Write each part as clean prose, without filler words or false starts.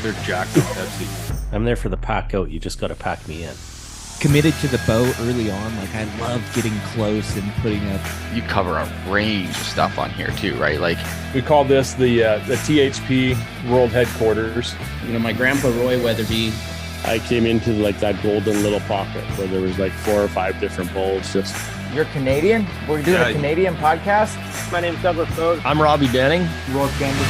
They're jacked with Pepsi. I'm there for the pack out. You just got to pack me in. Committed to the bow early on. Like I love getting close and putting up. You cover a range of stuff on here too, right? Like We call this the THP World Headquarters. You know, my grandpa Roy Weatherby. I came into like that golden little pocket where there was like 4 or 5 different bowls. Just You're Canadian? We're doing a Canadian podcast? My name's Douglas Bode. I'm Robbie Denning. Roy Candy.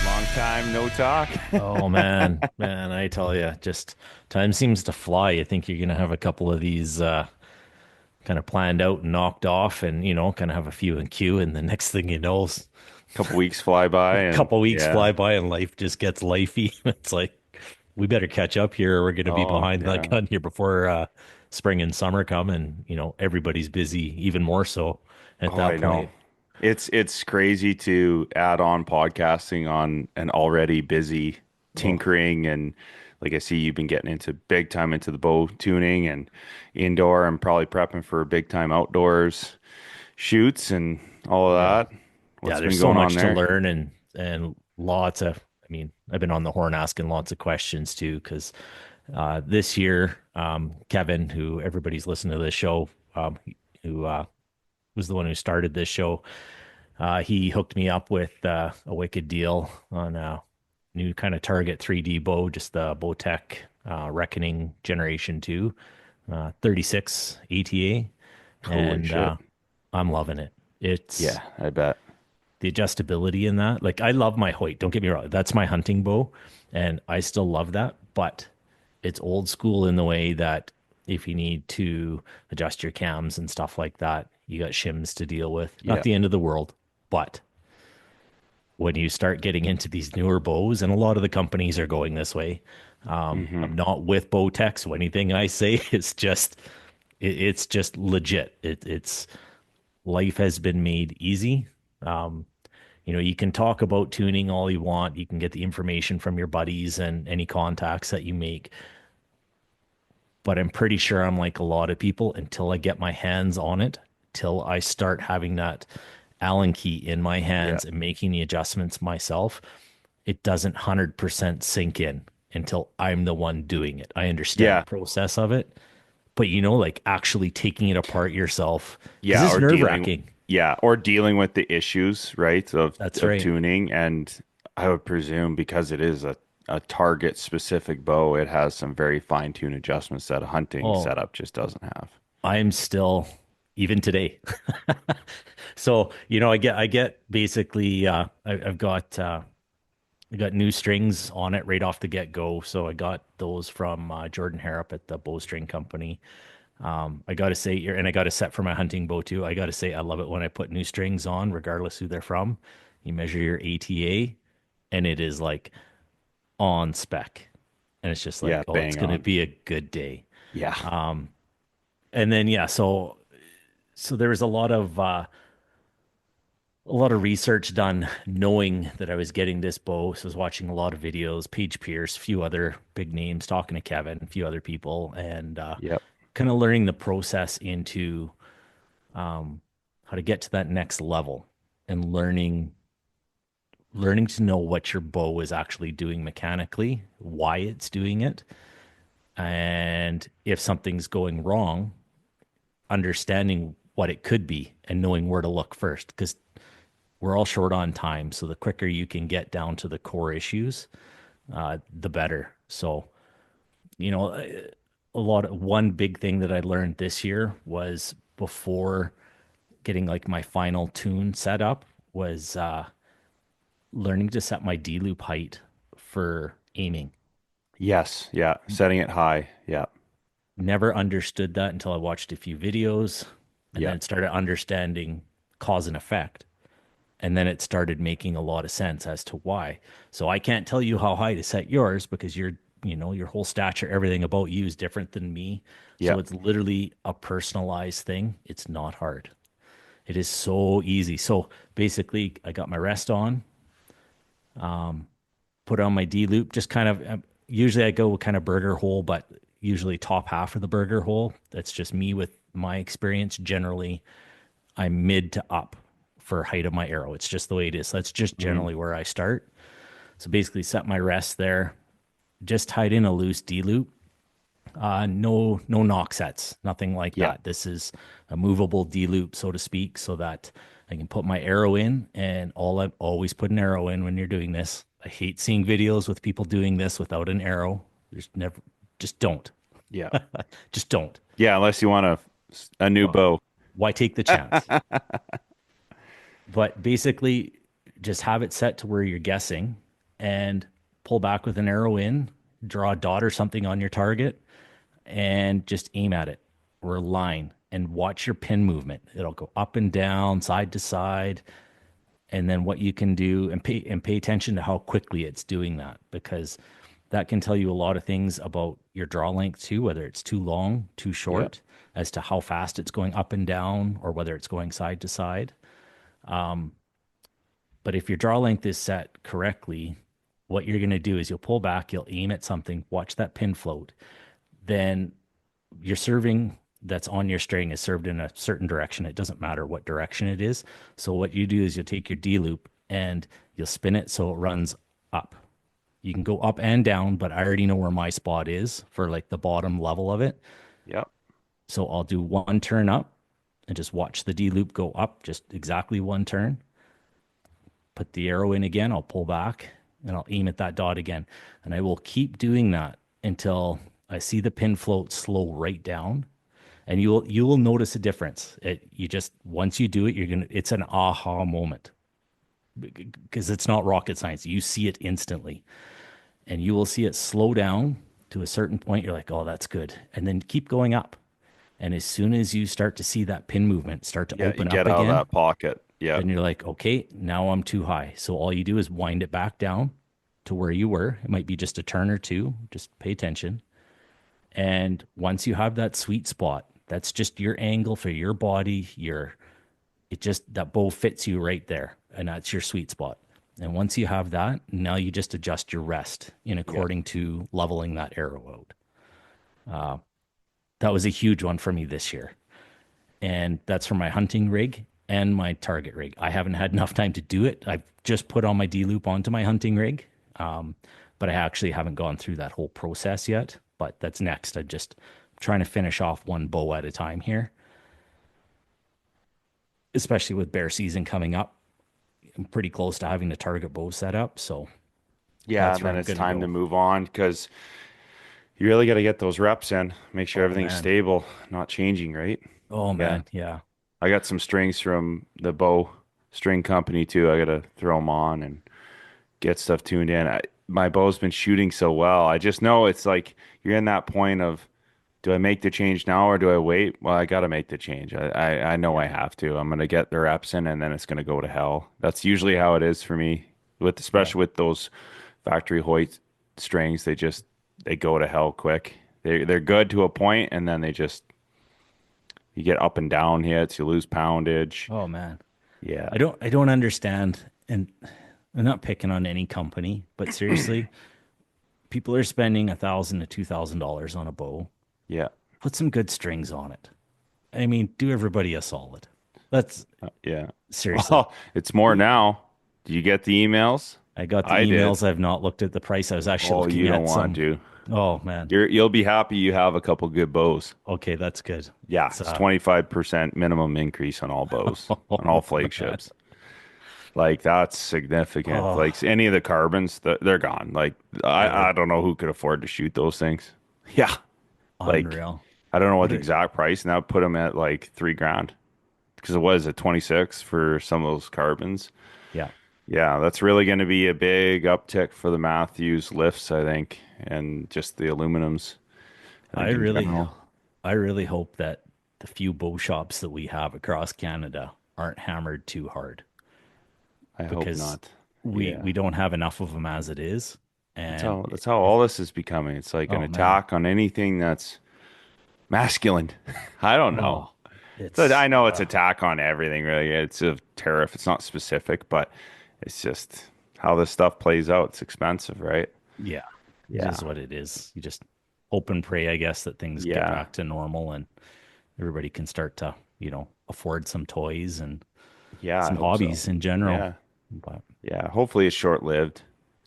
Long time no talk. Oh man, I tell you, just time seems to fly. You think you're gonna have a couple of these kind of planned out and knocked off, and kind of have a few in queue, and the next thing you know, A couple weeks fly by. a couple weeks fly by, and life just gets lifey. It's like we better catch up here, or we're gonna be behind the gun here before spring and summer come, and everybody's busy even more so at that point. It's crazy to add on podcasting on an already busy tinkering, and like I see you've been getting into big time into the bow tuning and indoor, and probably prepping for big time outdoors shoots and all of that. What's There's been so going much on there? to learn, and lots of. I mean, I've been on the horn asking lots of questions too, because this year, Kevin, who everybody's listening to this show, who was the one who started this show, he hooked me up with a wicked deal on a new kind of Target 3D bow, just the Bowtech Reckoning Generation 2, 36 ATA, and I'm loving it. It's I bet. the adjustability in that. Like I love my Hoyt. Don't get me wrong. That's my hunting bow, and I still love that. But it's old school in the way that if you need to adjust your cams and stuff like that, you got shims to deal with. Not the end of the world, but when you start getting into these newer bows, and a lot of the companies are going this way. I'm not with Bowtech, so anything I say is just it's just legit. It's life has been made easy. You can talk about tuning all you want. You can get the information from your buddies and any contacts that you make. But I'm pretty sure I'm like a lot of people until I get my hands on it, till I start having that Allen key in my hands and making the adjustments myself. It doesn't 100% sink in until I'm the one doing it. I understand the process of it, but like actually taking it apart yourself. Yeah. It's nerve-wracking. Or dealing with the issues, right, of right. tuning. And I would presume because it is a target specific bow, it has some very fine tuned adjustments that a hunting setup just doesn't have. I'm still, even today. So, I get basically, I've got new strings on it right off the get go. So I got those from Jordan Harrop at the Bowstring Company. I got to say, and I got a set for my hunting bow too. I got to say, I love it when I put new strings on, regardless who they're from. You measure your ATA, and it is like on spec, and it's just like, it's going to be a good day. Yeah. And then so there was a lot of research done, knowing that I was getting this bow. So I was watching a lot of videos, Paige Pierce, a few other big names, talking to Kevin, a few other people, and kind of learning the process into how to get to that next level, and learning to know what your bow is actually doing mechanically, why it's doing it, and if something's going wrong, understanding what it could be and knowing where to look first, because we're all short on time. So the quicker you can get down to the core issues, the better. So, one big thing that I learned this year was, before getting like my final tune set up, was learning to set my D-loop height for aiming. Yes. Yeah. Setting it high. Yeah. Never understood that until I watched a few videos, and then started understanding cause and effect. And then it started making a lot of sense as to why. So I can't tell you how high to set yours, because your whole stature, everything about you is different than me. So it's literally a personalized thing. It's not hard. It is so easy. So basically, I got my rest on, put on my D loop, just kind of, usually I go kind of burger hole, but usually top half of the burger hole. That's just me with my experience. Generally, I'm mid to up for height of my arrow. It's just the way it is. That's just generally where I start. So basically set my rest there, just tied in a loose D loop. No knock sets, nothing like Yeah. that. This is a movable D loop, so to speak, so that I can put my arrow in. And I've always put an arrow in when you're doing this. I hate seeing videos with people doing this without an arrow. Just don't. Yeah. Just don't. Yeah. Unless you want a new bow. Why take the chance? But basically, just have it set to where you're guessing and pull back with an arrow in, draw a dot or something on your target, and just aim at it or a line and watch your pin movement. It'll go up and down, side to side. And then what you can do and pay attention to how quickly it's doing that, because that can tell you a lot of things about your draw length too, whether it's too long, too short, as to how fast it's going up and down or whether it's going side to side. But if your draw length is set correctly, what you're going to do is you'll pull back, you'll aim at something, watch that pin float. Then your serving that's on your string is served in a certain direction. It doesn't matter what direction it is. So what you do is you'll take your D loop and you'll spin it so it runs up. You can go up and down, but I already know where my spot is for like the bottom level of it. Yep. So I'll do one turn up and just watch the D loop go up, just exactly one turn. Put the arrow in again, I'll pull back and I'll aim at that dot again. And I will keep doing that until I see the pin float slow right down. And you will notice a difference. Once you do it, it's an aha moment, because it's not rocket science. You see it instantly, and you will see it slow down to a certain point. You're like, oh, that's good. And then keep going up. And as soon as you start to see that pin movement start to open get up out again, of that pocket. Yeah. then you're like, okay, now I'm too high. So all you do is wind it back down to where you were. It might be just a turn or two. Just pay attention. And once you have that sweet spot, that's just your angle for your body. That bow fits you right there. And that's your sweet spot. And once you have that, now you just adjust your rest in according to leveling that arrow out. That was a huge one for me this year. And that's for my hunting rig and my target rig. I haven't had enough time to do it. I've just put on my D loop onto my hunting rig. But I actually haven't gone through that whole process yet. But that's next. I'm just trying to finish off one bow at a time here, especially with bear season coming up. I'm pretty close to having the target bow set up. So yeah, and then it's time to move on, because you really got to get those reps in, make sure everything's stable, not changing, right? Oh, man. Yeah. I got some strings from the bow string company too. I got to throw them on and get stuff tuned in. My bow's been shooting so well. I just know it's like you're in that point of, do I make the change now or do I wait? Well, I got to make the change. I know I have to. I'm going to get the reps in, and then it's going to go to hell. That's usually how it is for me, especially with those factory Hoyt strings. They go to hell quick. They're good to a point, and then you get up and down hits, you lose poundage. Oh, man. Yeah. I don't understand. And I'm not picking on any company, but seriously, people are spending $1,000 to $2,000 on a bow. Yeah. Put some good strings on it. I mean, do everybody a solid. That's seriously. Well, it's more now. Do you get the emails? I got the emails. I've not looked at the price. I was actually looking you at don't want to. Oh, man. You'll be happy you have a couple good bows. Okay, that's good. Yeah, it's 25% minimum increase on all bows, on all flagships. Like, that's significant. Oh. Like, any of the carbons, they're gone. Like, I don't know who could afford to shoot those things. Yeah. Unreal. I don't know what the exact price, and that would put them at like $3,000, because it was at 26 for some of those carbons. Yeah. Yeah, that's really going to be a big uptick for the Matthews lifts, I think, and just the aluminums. I really hope that the few bow shops that we have across Canada aren't hammered too hard. I hope not. We don't have enough of them as it is. And that's how all this is becoming. It's like an attack on anything that's masculine. I don't know. I know it's attack on everything, really. It's a tariff. It's not specific, but it's just how this stuff plays out. It's expensive, right? Yeah. It is what it is. You just hope and pray, I guess, that things get back to normal and everybody can start to, afford some toys and some hobbies in general. Yeah. Hopefully it's short-lived.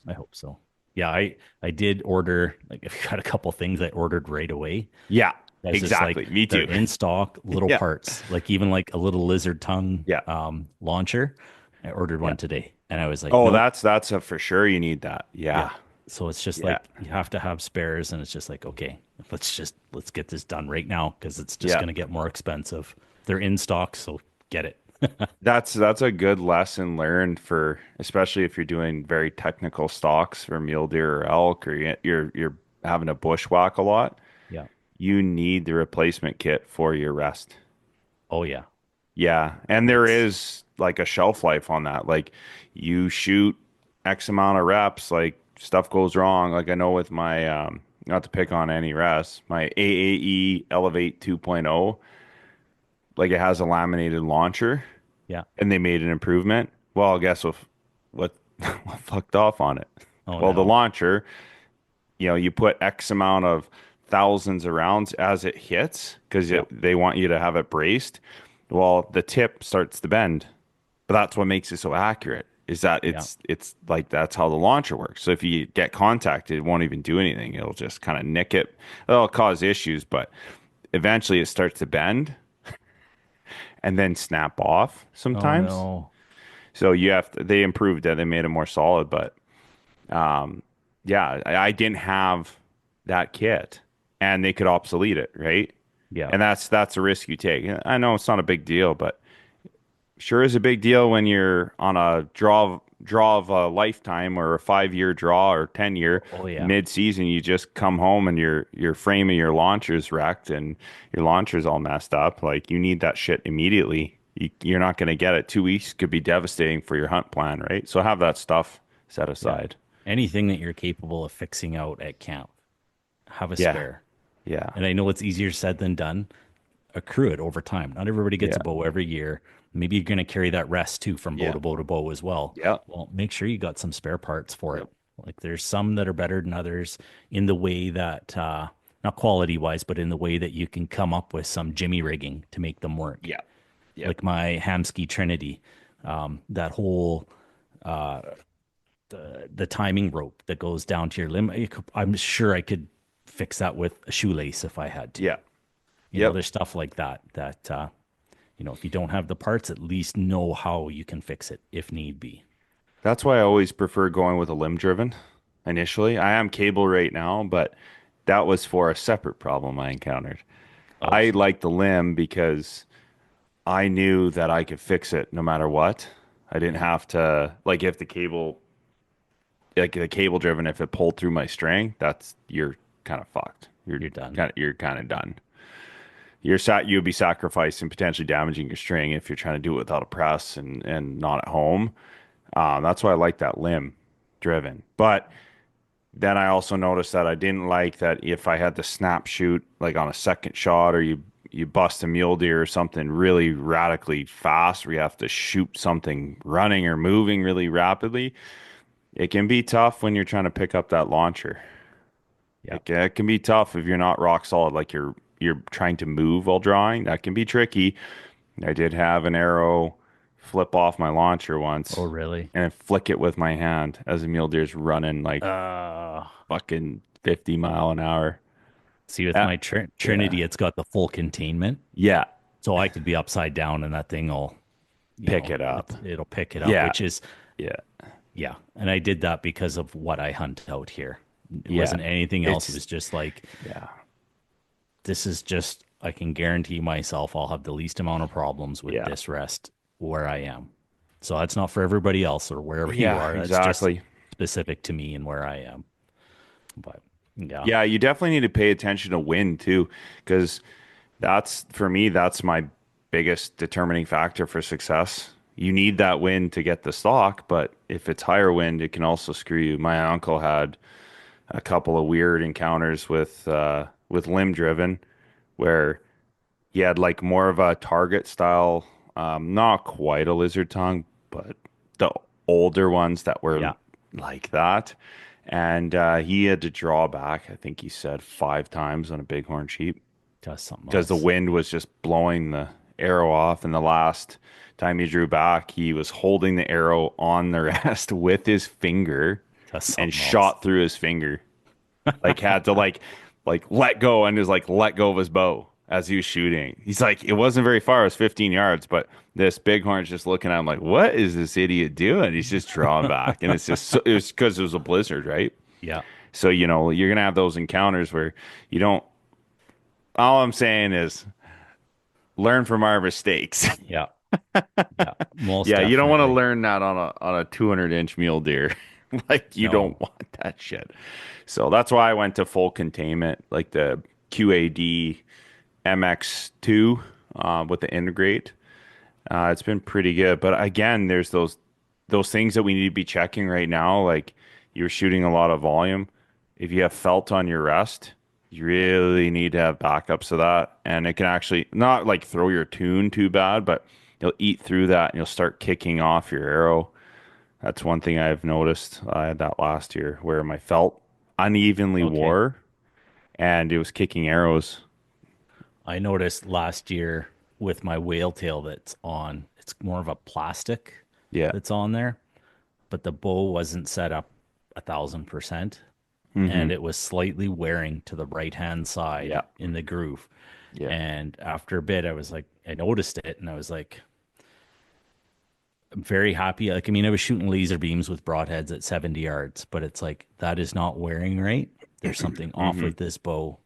I hope so. Yeah, I did order, like, if you got a couple things I ordered right away. Yeah, That's just exactly. like Me they're too. in stock, little Yeah. parts, like even like a little lizard tongue Yeah. launcher. I ordered Yeah. one today, and I was like, Oh, nope. that's a for sure. You need that. Yeah. Yeah. So it's just Yeah. like you have to have spares, and it's just like, okay, let's get this done right now because it's just Yeah. going to get more expensive. They're in stock, so get it. That's a good lesson learned for, especially if you're doing very technical stalks for mule deer or elk, or you're having to bushwhack a lot. Yeah. You need the replacement kit for your rest. Oh yeah. Yeah, and there It's is like a shelf life on that. Like you shoot X amount of reps, like stuff goes wrong. Like I know with my not to pick on any rests, my AAE Elevate 2.0, like it has a laminated launcher yeah. and they made an improvement. Well, guess what what fucked off on it? Oh Well, the no. launcher, you put X amount of thousands of rounds as it hits because Yep. they want you to have it braced. Well, the tip starts to bend, but that's what makes it so accurate. Is that Yeah. it's like that's how the launcher works. So if you get contacted, it won't even do anything. It'll just kind of nick it. It'll cause issues, but eventually it starts to bend and then snap off Oh sometimes. no. So they improved it. They made it more solid, but yeah, I didn't have that kit and they could obsolete it, right? Yeah. And that's a risk you take. I know it's not a big deal, but sure is a big deal when you're on a draw of a lifetime or a 5-year draw or 10-year Oh yeah. mid-season. You just come home and your frame of your launcher's wrecked and your launcher's all messed up. Like you need that shit immediately. You're not going to get it. 2 weeks could be devastating for your hunt plan, right? So have that stuff set aside. Anything that you're capable of fixing out at camp, have a Yeah, spare. yeah, And I know it's easier said than done. Accrue it over time. Not everybody gets yeah, a bow every year. Maybe you're going to carry that rest too from bow yeah, to bow to bow as well. yeah, Well, make sure you got some spare parts for it. yep, Like there's some that are better than others in the way that, not quality wise, but in the way that you can come up with some jimmy rigging to make them work. yeah, yeah. Like my Hamsky Trinity, that whole the timing rope that goes down to your limb. I'm sure I could fix that with a shoelace if I had to. Yeah. You know, Yep. there's stuff like that if you don't have the parts, at least know how you can fix it if need be. That's why I always prefer going with a limb driven initially. I am cable right now, but that was for a separate problem I encountered. Oh, I like the limb because I knew that I could fix it no matter what. I didn't have to like if the cable driven, if it pulled through my string, you're kind of fucked. you're done. You're kind of done. You would be sacrificing potentially damaging your string if you're trying to do it without a press and not at home. That's why I like that limb driven. But then I also noticed that I didn't like that if I had to snap shoot like on a second shot or you bust a mule deer or something really radically fast where you have to shoot something running or moving really rapidly. It can be tough when you're trying to pick up that launcher. Yeah. It can be tough if you're not rock solid, like you're trying to move while drawing. That can be tricky. I did have an arrow flip off my launcher once Oh, really? and flick it with my hand as a mule deer's running like Uh, fucking 50 mile an hour. See, with Uh, my Trinity, it's got the full containment. Yeah, So I could be upside down and that thing will pick it up. It'll pick it up, Yeah. which is, Yeah, yeah. And I did that because of what I hunt out here. It Yeah. wasn't anything else. It It's- was just like, yeah, this is just, I can guarantee myself I'll have the least amount of problems with Yeah. this rest where I am. So that's not for everybody else or wherever you yeah, are. That's exactly. just specific to me and where I am. But yeah. Yeah, you definitely need to pay attention to wind too, because for me, that's my biggest determining factor for success. You need that wind to get the stock, but if it's higher wind, it can also screw you. My uncle had a couple of weird encounters with limb driven, where he had like more of a target style, not quite a lizard tongue, but the older ones that were Yeah. like that. And he had to draw back, I think he said 5 times on a bighorn sheep Does something because the else. wind was just blowing the arrow off. And the last time he drew back, he was holding the arrow on the rest with his finger That's and something else. shot through his finger. Like had to like let go and just like let go of his bow as he was shooting. He's like, it wasn't very far, it was 15 yards, but this bighorn's just looking at him like, what is this idiot doing? He's just drawing back. And it's just it was because it was a blizzard, right? Yeah. So, you're gonna have those encounters where you don't all I'm saying is learn from our mistakes. Yeah. Yeah. Most Yeah, you don't want to definitely. learn that on a 200-inch mule deer. Like you don't No. want that shit. So that's why I went to full containment, like the QAD MX2 with the integrate. It's been pretty good, but again, there's those things that we need to be checking right now. Like you're shooting a lot of volume. If you have felt on your rest, you really need to have backups of that, and it can actually not like throw your tune too bad, but you'll eat through that and you'll start kicking off your arrow. That's one thing I've noticed. I had that last year where my felt unevenly Okay. wore and it was kicking arrows. I noticed last year with my whale tail that's on, it's more of a plastic Yeah. that's on there, but the bow wasn't set up 1,000%, Hmm. and it was slightly wearing to the right hand side Yeah. in the groove. Yeah. And after a bit, I was like, I noticed it, and I was like, I'm very happy. Like, I mean, I was shooting laser beams with broadheads at 70 yards, but it's like that is not wearing right. There's something off Hmm. with this bow,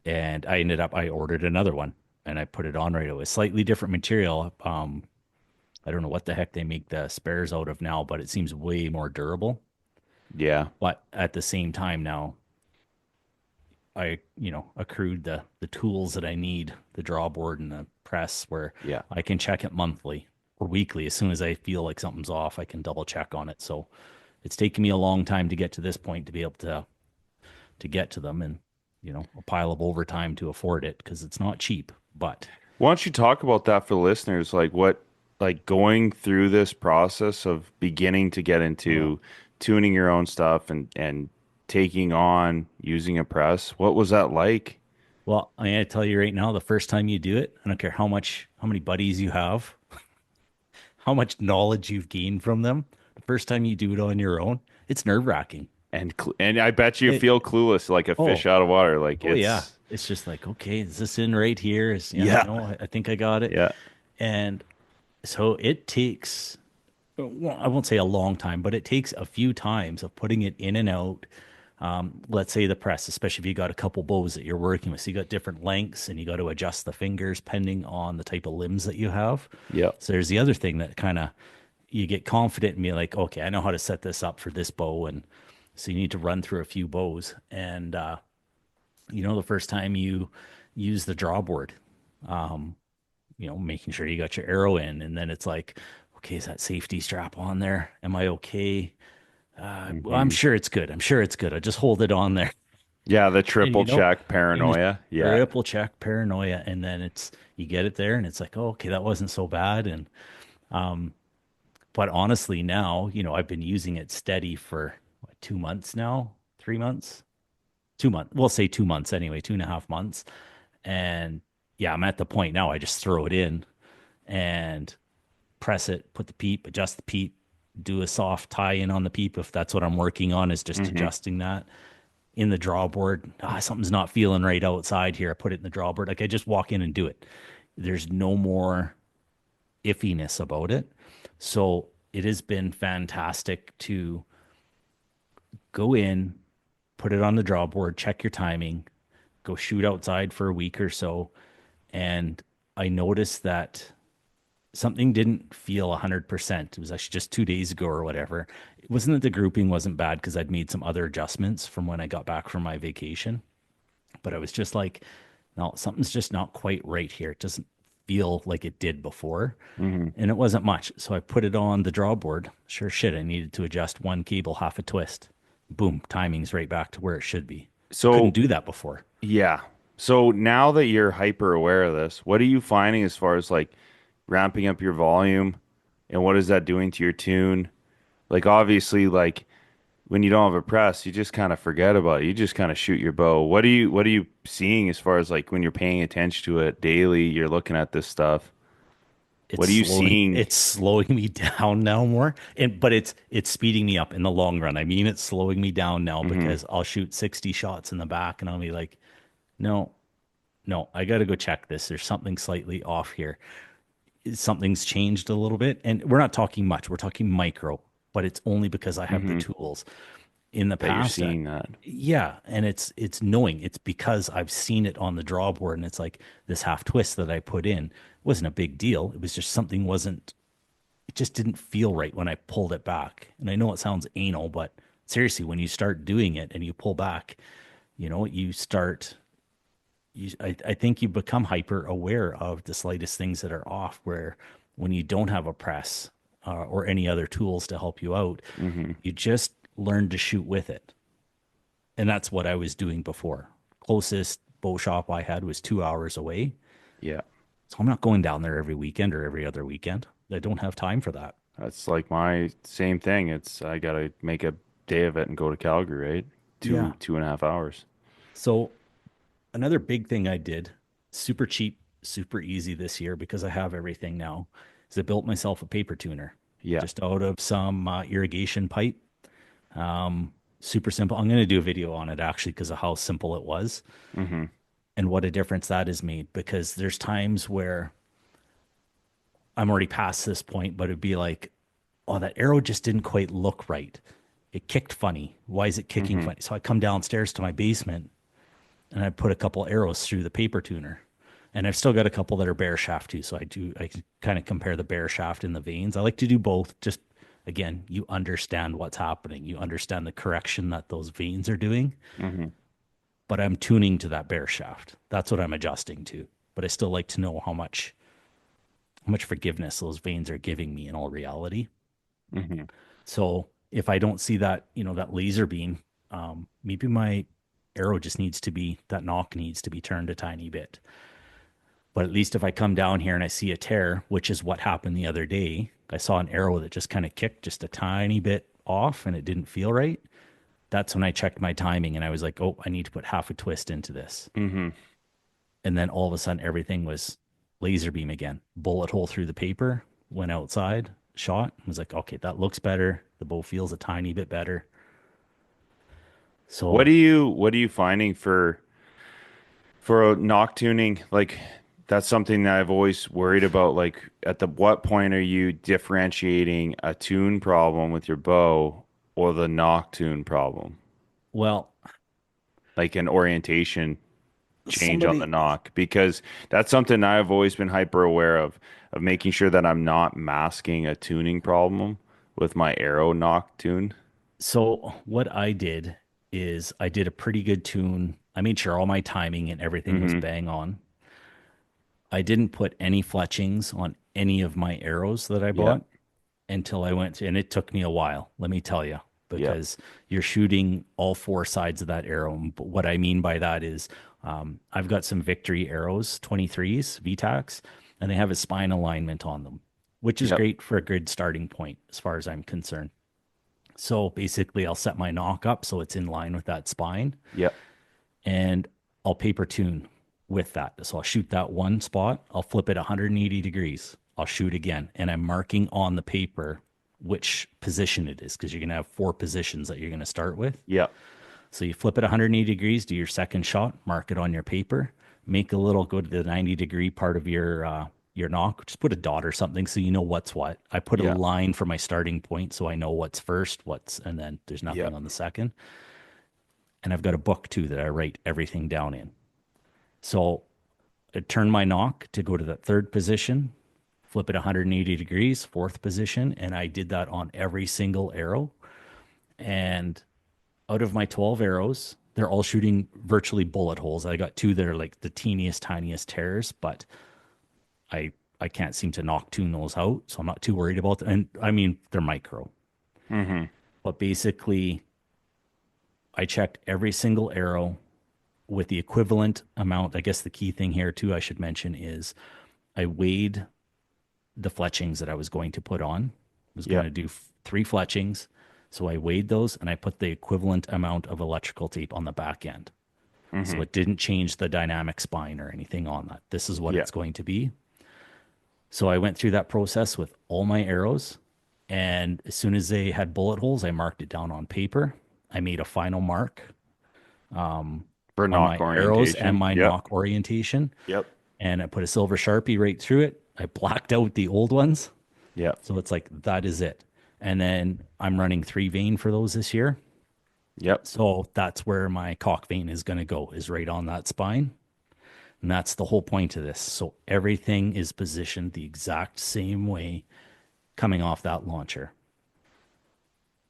and I ordered another one and I put it on right away. Slightly different material. I don't know what the heck they make the spares out of now, but it seems way more durable. Yeah. But at the same time now, I, accrued the tools that I need, the draw board and the press where Yeah. I can check it monthly or weekly. As soon as I feel like something's off, I can double check on it. So it's taken me a long time to get to this point to be able to get to them, and a pile of overtime to afford it because it's not cheap. But Why don't you talk about that for the listeners? Like like going through this process of beginning to get well, into tuning your own stuff and taking on using a press. What was that like? well, I'm gonna tell you right now, the first time you do it, I don't care how many buddies you have, how much knowledge you've gained from them. The first time you do it on your own, it's nerve wracking. And I bet you It, feel clueless like a fish oh, out of water. Like oh yeah. it's It's just like, okay, is this in right here? Yeah, yeah. no, I think I got it. Yeah. And so it takes, well, I won't say a long time, but it takes a few times of putting it in and out. Let's say the press, especially if you got a couple bows that you're working with. So you got different lengths and you got to adjust the fingers depending on the type of limbs that you have. Yeah. So there's the other thing that kind of you get confident and be like, okay, I know how to set this up for this bow. And so you need to run through a few bows. And, the first time you use the draw board, making sure you got your arrow in. And then it's like, okay, is that safety strap on there? Am I okay? Well, I'm Hmm. sure it's good. I'm sure it's good. I just hold it on there. Yeah, the And triple check and you paranoia. Yeah. triple check paranoia. And then you get it there and it's like, oh, okay, that wasn't so bad. And, but honestly, now, I've been using it steady for 2 months now, 3 months, 2 months. We'll say 2 months anyway, 2.5 months. And yeah, I'm at the point now I just throw it in and press it, put the peep, adjust the peep, do a soft tie in on the peep if that's what I'm working on, is just Hmm. adjusting that in the drawboard. Something's not feeling right outside here. I put it in the drawboard. Like I just walk in and do it. There's no more iffiness about it. So it has been fantastic to go in, put it on the drawboard, check your timing, go shoot outside for a week or so. And I noticed that something didn't feel 100%. It was actually just 2 days ago or whatever. It wasn't that the grouping wasn't bad because I'd made some other adjustments from when I got back from my vacation. But I was just like, no, something's just not quite right here. It doesn't feel like it did before. Hmm. And it wasn't much. So I put it on the drawboard. Sure shit, I needed to adjust one cable, half a twist. Boom, timing's right back to where it should be. Couldn't So do that before. yeah. So now that you're hyper aware of this, what are you finding as far as like ramping up your volume and what is that doing to your tune? Like obviously like when you don't have a press, you just kind of forget about it. You just kind of shoot your bow. What are you seeing as far as like when you're paying attention to it daily, you're looking at this stuff? What are you seeing? It's slowing me down now more, but it's speeding me up in the long run. I mean, it's slowing me down now because I'll shoot 60 shots in the back, and I'll be like, no, no, I got to go check this. There's something slightly off here. Something's changed a little bit, and we're not talking much. We're talking micro, but it's only because I have the tools. In the That you're past, seeing that. yeah, and it's knowing it's because I've seen it on the draw board, and it's like this half twist that I put in wasn't a big deal. It was just something wasn't. It just didn't feel right when I pulled it back. And I know it sounds anal, but seriously, when you start doing it and you pull back, you start. I think you become hyper aware of the slightest things that are off. Where when you don't have a press or any other tools to help you out, you just learn to shoot with it. And that's what I was doing before. Closest bow shop I had was 2 hours away. Yeah. So I'm not going down there every weekend or every other weekend. I don't have time for that. That's like my same thing. I gotta make a day of it and go to Calgary, right? Yeah. 2.5 hours. So another big thing I did, super cheap, super easy this year because I have everything now, is I built myself a paper tuner. Yeah. Just out of some irrigation pipe. Super simple. I'm going to do a video on it actually because of how simple it was and what a difference that has made, because there's times where I'm already past this point, but it'd be like, oh, that arrow just didn't quite look right. It kicked funny. Why is it kicking funny? So I come downstairs to my basement and I put a couple arrows through the paper tuner, and I've still got a couple that are bare shaft too. So I kind of compare the bare shaft and the vanes. I like to do both. Just again, you understand what's happening. You understand the correction that those vanes are doing. But I'm tuning to that bare shaft. That's what I'm adjusting to. But I still like to know how much forgiveness those vanes are giving me in all reality. So if I don't see that, that laser beam, maybe my arrow just that nock needs to be turned a tiny bit. But at least if I come down here and I see a tear, which is what happened the other day, I saw an arrow that just kind of kicked just a tiny bit off and it didn't feel right. That's when I checked my timing and I was like, oh, I need to put half a twist into this. And then all of a sudden everything was laser beam again. Bullet hole through the paper, went outside, shot, and was like, okay, that looks better. The bow feels a tiny bit better. So what are you finding for a nock tuning? Like, that's something that I've always worried about. Like, what point are you differentiating a tune problem with your bow or the nock tune problem? Well, like an orientation change on the nock, because that's something I've always been hyper aware of making sure that I'm not masking a tuning problem with my arrow nock tune. So what I did is I did a pretty good tune. I made sure all my timing and everything was bang on. I didn't put any fletchings on any of my arrows that I bought until I went, and it took me a while, let me tell you, because you're shooting all four sides of that arrow. But what I mean by that is I've got some Victory arrows, 23s, VTACs, and they have a spine alignment on them, which is great for a good starting point as far as I'm concerned. So basically I'll set my nock up so it's in line with that spine. And I'll paper tune with that. So I'll shoot that one spot, I'll flip it 180 degrees, I'll shoot again, and I'm marking on the paper which position it is, because you're going to have 4 positions that you're going to start with. So you flip it 180 degrees, do your second shot, mark it on your paper, make a little, go to the 90-degree part of your nock, just put a dot or something so you know what's what. I put a line for my starting point so I know what's first, and then there's nothing on the second. And I've got a book too that I write everything down in. So I turn my nock to go to that third position, flip it 180 degrees, fourth position, and I did that on every single arrow. And out of my 12 arrows, they're all shooting virtually bullet holes. I got 2 that are like the teeniest, tiniest tears, but I can't seem to nock tune those out, so I'm not too worried about them. And I mean, they're micro. But basically, I checked every single arrow with the equivalent amount. I guess the key thing here too, I should mention, is I weighed the fletchings that I was going to put on. I was going to do 3 fletchings. So I weighed those and I put the equivalent amount of electrical tape on the back end. So it didn't change the dynamic spine or anything on that. This is what it's going to be. So I went through that process with all my arrows. And as soon as they had bullet holes, I marked it down on paper. I made a final mark For on nock my arrows and orientation. my Yep. nock orientation. Yep. And I put a silver Sharpie right through it. I blacked out the old ones. Yep. So it's like, that is it. And then I'm running 3 vein for those this year. Yep. So that's where my cock vein is going to go, is right on that spine. And that's the whole point of this. So everything is positioned the exact same way coming off that launcher.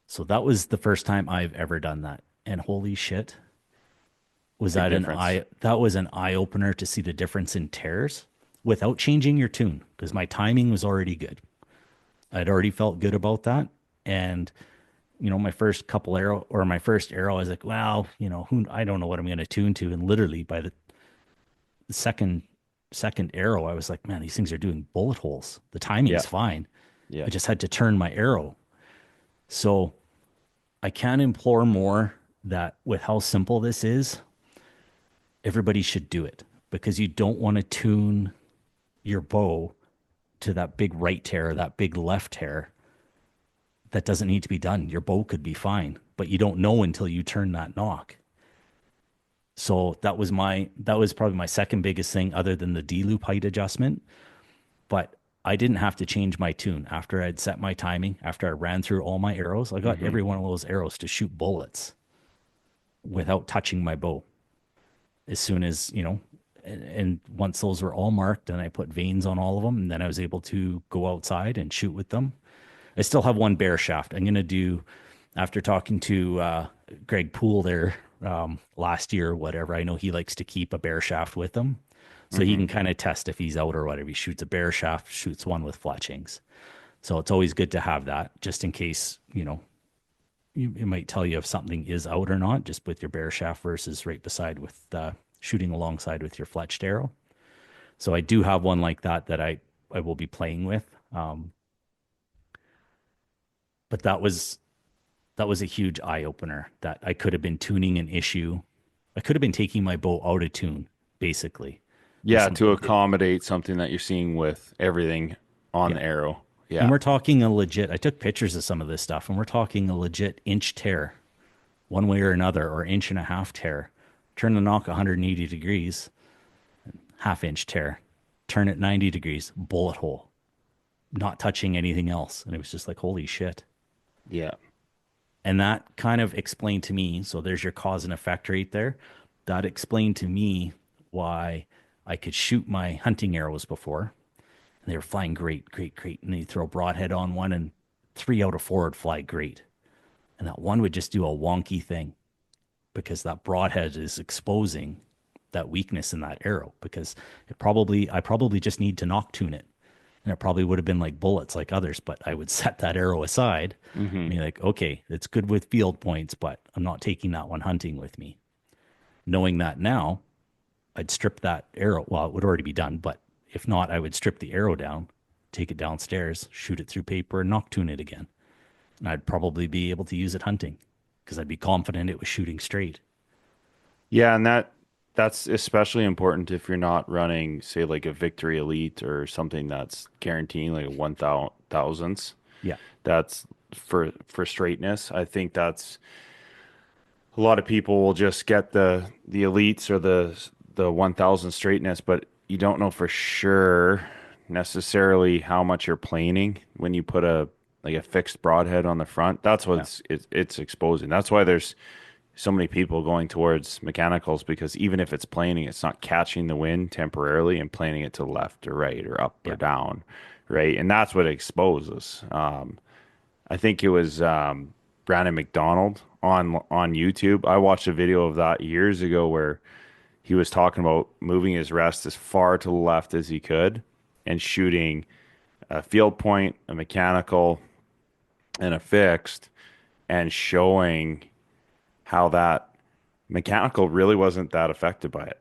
So that was the first time I've ever done that. And holy shit, was Big that difference. that was an eye opener to see the difference in tears without changing your tune, because my timing was already good. I'd already felt good about that. And my first arrow, I was like, well, I don't know what I'm going to tune to. And literally by the second arrow, I was like, man, these things are doing bullet holes. The timing is Yeah. fine. Yeah. I just had to turn my arrow. So I can implore more that with how simple this is, everybody should do it, because you don't want to tune your bow to that big right tear, that big left tear. That doesn't need to be done. Your bow could be fine, but you don't know until you turn that nock. So that was probably my second biggest thing, other than the D loop height adjustment. But I didn't have to change my tune after I'd set my timing, after I ran through all my arrows. I got every one of those arrows to shoot bullets without touching my bow. As soon as, and once those were all marked, and I put veins on all of them, and then I was able to go outside and shoot with them. I still have one bear shaft. I'm going to do, after talking to Greg Poole there last year or whatever, I know he likes to keep a bear shaft with him. So he can kind of test if he's out or whatever. He shoots a bear shaft, shoots one with fletchings. So it's always good to have that, just in case, it might tell you if something is out or not, just with your bear shaft versus right beside with shooting alongside with your fletched arrow. So I do have one like that I will be playing with. But that was a huge eye opener, that I could have been tuning an issue. I could have been taking my bow out of tune, basically. Yeah, to accommodate something that you're seeing with everything on the arrow. Yeah. And we're talking a legit, I took pictures of some of this stuff, and we're talking a legit inch tear, one way or another, or inch and a half tear. Turn the nock 180 degrees, half-inch tear. Turn it 90 degrees, bullet hole. Not touching anything else. And it was just like, holy shit. Yeah. And that kind of explained to me, so there's your cause and effect right there. That explained to me why I could shoot my hunting arrows before. And they were flying great. And you throw a broadhead on one, and 3 out of 4 would fly great. And that one would just do a wonky thing, because that broadhead is exposing that weakness in that arrow, because I probably just need to nock tune it. And it probably would have been like bullets like others, but I would set that arrow aside and be like, okay, it's good with field points, but I'm not taking that one hunting with me. Knowing that now, I'd strip that arrow. Well, it would already be done, but if not, I would strip the arrow down, take it downstairs, shoot it through paper, and nock tune it again. And I'd probably be able to use it hunting, because I'd be confident it was shooting straight. Yeah, and that's especially important if you're not running, say, like a Victory Elite or something that's guaranteeing like a 1,000ths. Yeah. That's for straightness. I think that's a lot of people will just get the elites or the 1,000 straightness, but you don't know for sure necessarily how much you're planing when you put a fixed broadhead on the front. That's what it's exposing. That's why there's so many people going towards mechanicals, because even if it's planing, it's not catching the wind temporarily and planing it to the left or right or up or down, right? And that's what exposes. I think it was Brandon McDonald on YouTube. I watched a video of that years ago where he was talking about moving his rest as far to the left as he could and shooting a field point, a mechanical, and a fixed, and showing how that mechanical really wasn't that affected by it.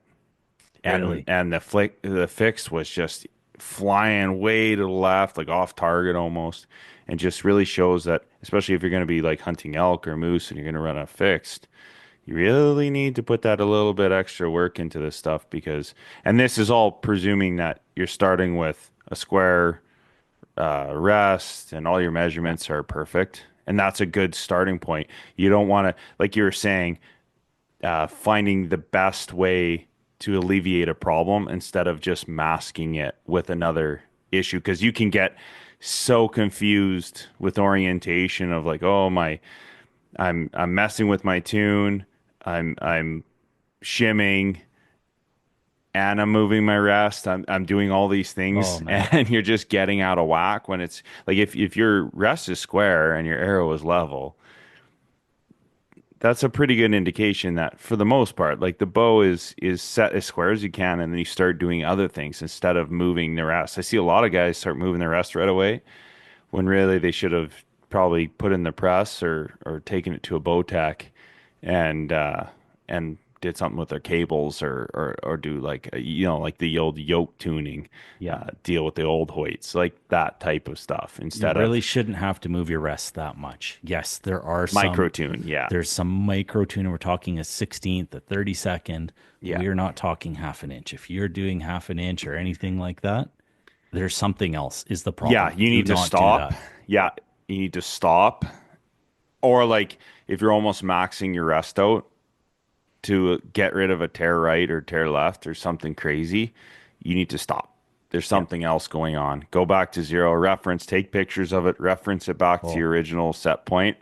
Really? And the fixed was just flying way to the left, like off target almost, and just really shows that, especially if you're going to be like hunting elk or moose and you're going to run a fixed, you really need to put that a little bit extra work into this stuff, because, and this is all presuming that you're starting with a square rest and all your measurements are perfect. And that's a good starting point. You don't want to, like you were saying, finding the best way to alleviate a problem instead of just masking it with another issue. Because you can get so confused with orientation of like, oh my, I'm messing with my tune, I'm shimming, and I'm moving my rest. I'm doing all these things, Oh, man. and you're just getting out of whack when it's like if your rest is square and your arrow is level, that's a pretty good indication that for the most part, like the bow is set as square as you can, and then you start doing other things instead of moving the rest. I see a lot of guys start moving the rest right away when really they should have probably put in the press or taken it to a bow tack and did something with their cables or do like like the old yoke tuning, Yeah. deal with the old Hoyts, like that type of stuff You instead really of shouldn't have to move your rest that much. Yes, there are micro some. tune. Yeah, There's some micro tuning. We're talking a 16th, a 32nd. Yeah. We're not talking half an inch. If you're doing half an inch or anything like that, there's something else is the problem. yeah. You Do need to not do stop. that. Yeah, you need to stop. Or like if you're almost maxing your rest out to get rid of a tear right or tear left or something crazy, you need to stop. There's something else going on. Go back to zero, reference, take pictures of it, reference it back to your original set point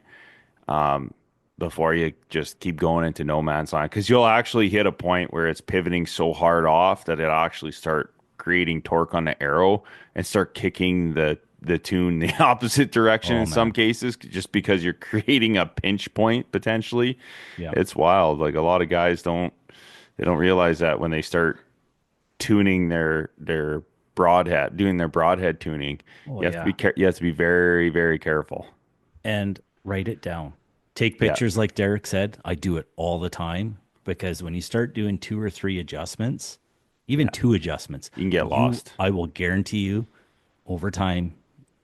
before you just keep going into no man's land. Because you'll actually hit a point where it's pivoting so hard off that it actually start creating torque on the arrow and start kicking the tune the opposite direction in some cases, just because you're creating a pinch point potentially. Yeah. It's wild. Like a lot of guys don't realize that when they start tuning their broadhead, doing their broadhead tuning, Oh, you have to be you have to be very, very careful. And write it down. Take pictures like Derek said. I do it all the time because when you start doing 2 or 3 adjustments, even 2 adjustments, You can get lost. I will guarantee you over time,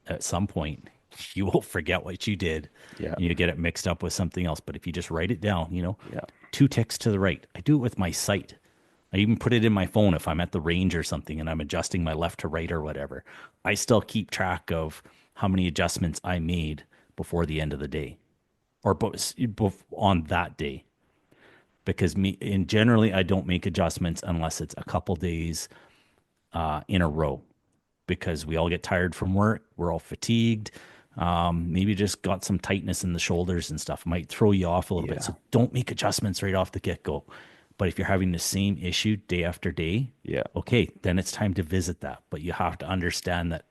at some point, you will forget what you did. Yeah. And you get it mixed up with something else. But if you just write it down, Yeah. 2 ticks to the right. I do it with my sight. I even put it in my phone if I'm at the range or something and I'm adjusting my left to right or whatever. I still keep track of how many adjustments I made before the end of the day or on that day. Because generally, I don't make adjustments unless it's a couple days in a row, because we all get tired from work. We're all fatigued. Maybe just got some tightness in the shoulders and stuff. Might throw you off a little bit. So don't make adjustments right off the get-go. But if you're having the same issue day after day, okay, then it's time to visit that. But you have to understand that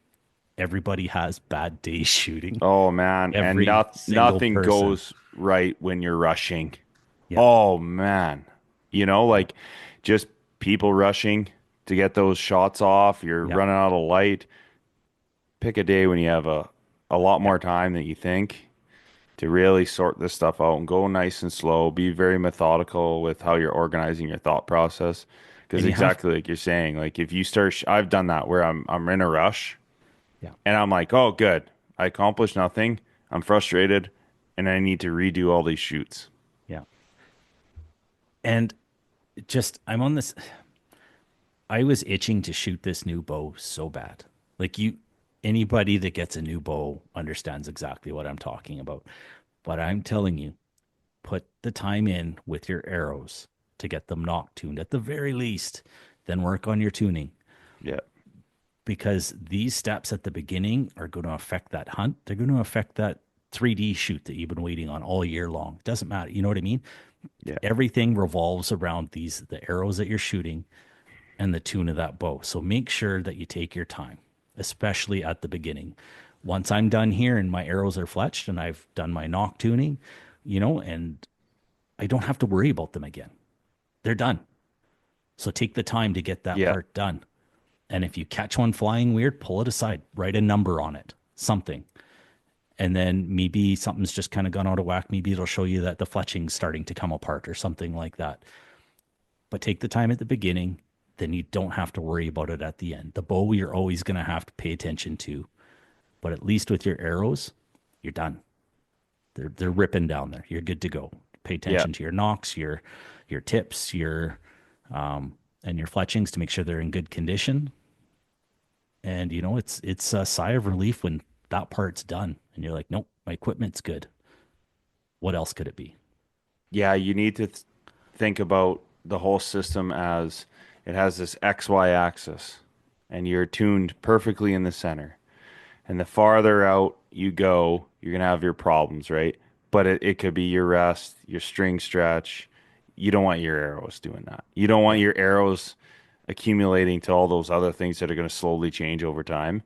everybody has bad days shooting. Oh man, Every and single nothing person. goes right when you're rushing. Yeah. Oh man, like just people rushing to get those shots off. You're running out of light. Pick a day when you have a lot more time than you think to really sort this stuff out and go nice and slow. Be very methodical with how you're organizing your thought process. Because And you exactly like you're saying, like if you start, I've done that where I'm in a rush. Yeah. And I'm like, oh, good. I accomplished nothing. I'm frustrated. And I need to redo all these shoots. Yeah. And I'm on this. I was itching to shoot this new bow so bad. Like anybody that gets a new bow understands exactly what I'm talking about. But I'm telling you, put the time in with your arrows to get them nock tuned at the very least. Then work on your tuning. Yeah. Because these steps at the beginning are going to affect that hunt. They're going to affect that 3D shoot that you've been waiting on all year long. Doesn't matter. You know what I mean? Yeah. Everything revolves around the arrows that you're shooting and the tune of that bow. So make sure that you take your time, especially at the beginning. Once I'm done here and my arrows are fletched and I've done my nock tuning, and I don't have to worry about them again. They're done. So take the time to get that part done. And if you catch one flying weird, pull it aside, write a number on it, something. And then maybe something's just kind of gone out of whack. Maybe it'll show you that the fletching's starting to come apart or something like that. But take the time at the beginning, then you don't have to worry about it at the end. The bow you're always going to have to pay attention to. But at least with your arrows, you're done. They're ripping down there. You're good to go. Pay attention to your nocks, your tips, and your fletchings to make sure they're in good condition. And it's a sigh of relief when that part's done and you're like, nope, my equipment's good. What else could it be? Yeah, you need to think about the whole system as it has this XY axis, and you're tuned perfectly in the center. And the farther out you go, you're gonna have your problems, right? But it could be your rest, your string stretch. You don't want your arrows doing that. You don't want your arrows accumulating to all those other things that are going to slowly change over time.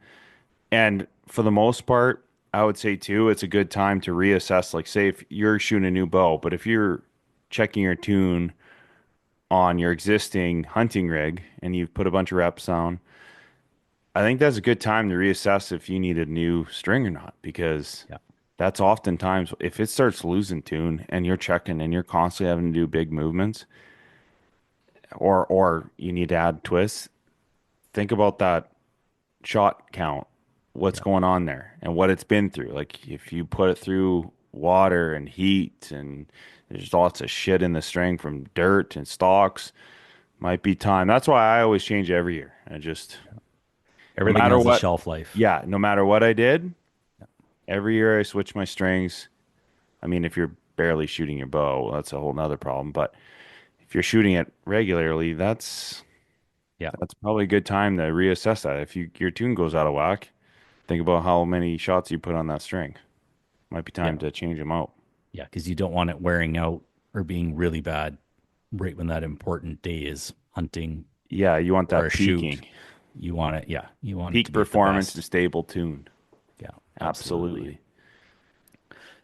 And for the most part, I would say too, it's a good time to reassess. Like, say if you're shooting a new bow, but if you're checking your tune on your existing hunting rig and you've put a bunch of reps on, I think that's a good time to reassess if you need a new string or not, because Yeah. that's oftentimes if it starts losing tune and you're checking and you're constantly having to do big movements, or you need to add twists, think about that shot count, what's going on there and what it's been through. Like if you put it through water and heat and there's lots of shit in the string from dirt and stalks, might be time. That's why I always change every year. I just, no Everything matter has a what, shelf life. yeah, no matter what I did, every year I switch my strings. I mean, if you're barely shooting your bow, that's a whole nother problem. But if you're shooting it regularly, Yeah. that's probably a good time to reassess that. If your tune goes out of whack, think about how many shots you put on that string. Might be time Yeah. to change them out. Yeah. Because you don't want it wearing out or being really bad right when that important day is hunting Yeah, you want or that a shoot. peaking, You want it. Yeah. You want it peak to be at the performance best. and stable tune. Yeah. Absolutely.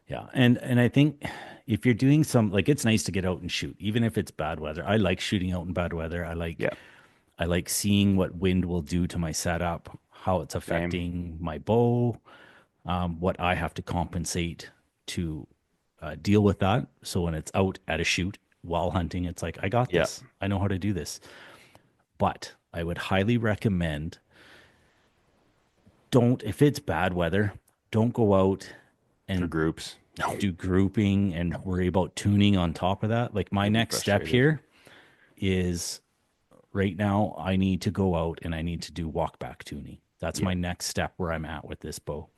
Yeah. And I think if you're doing like it's nice to get out and shoot, even if it's bad weather. I like shooting out in bad weather. Yeah, I like seeing what wind will do to my setup, how it's affecting my bow, what I have to compensate to deal with that. So when it's out at a shoot while hunting, it's like, I got Yeah. this. I know how to do this. But I would highly recommend if it's bad weather, don't go out for and groups. do grouping and worry about tuning on top of that. Like my You'll be next step frustrated. here is right now I need to go out and I need to do walk back tuning. That's my next step where I'm at with this bow.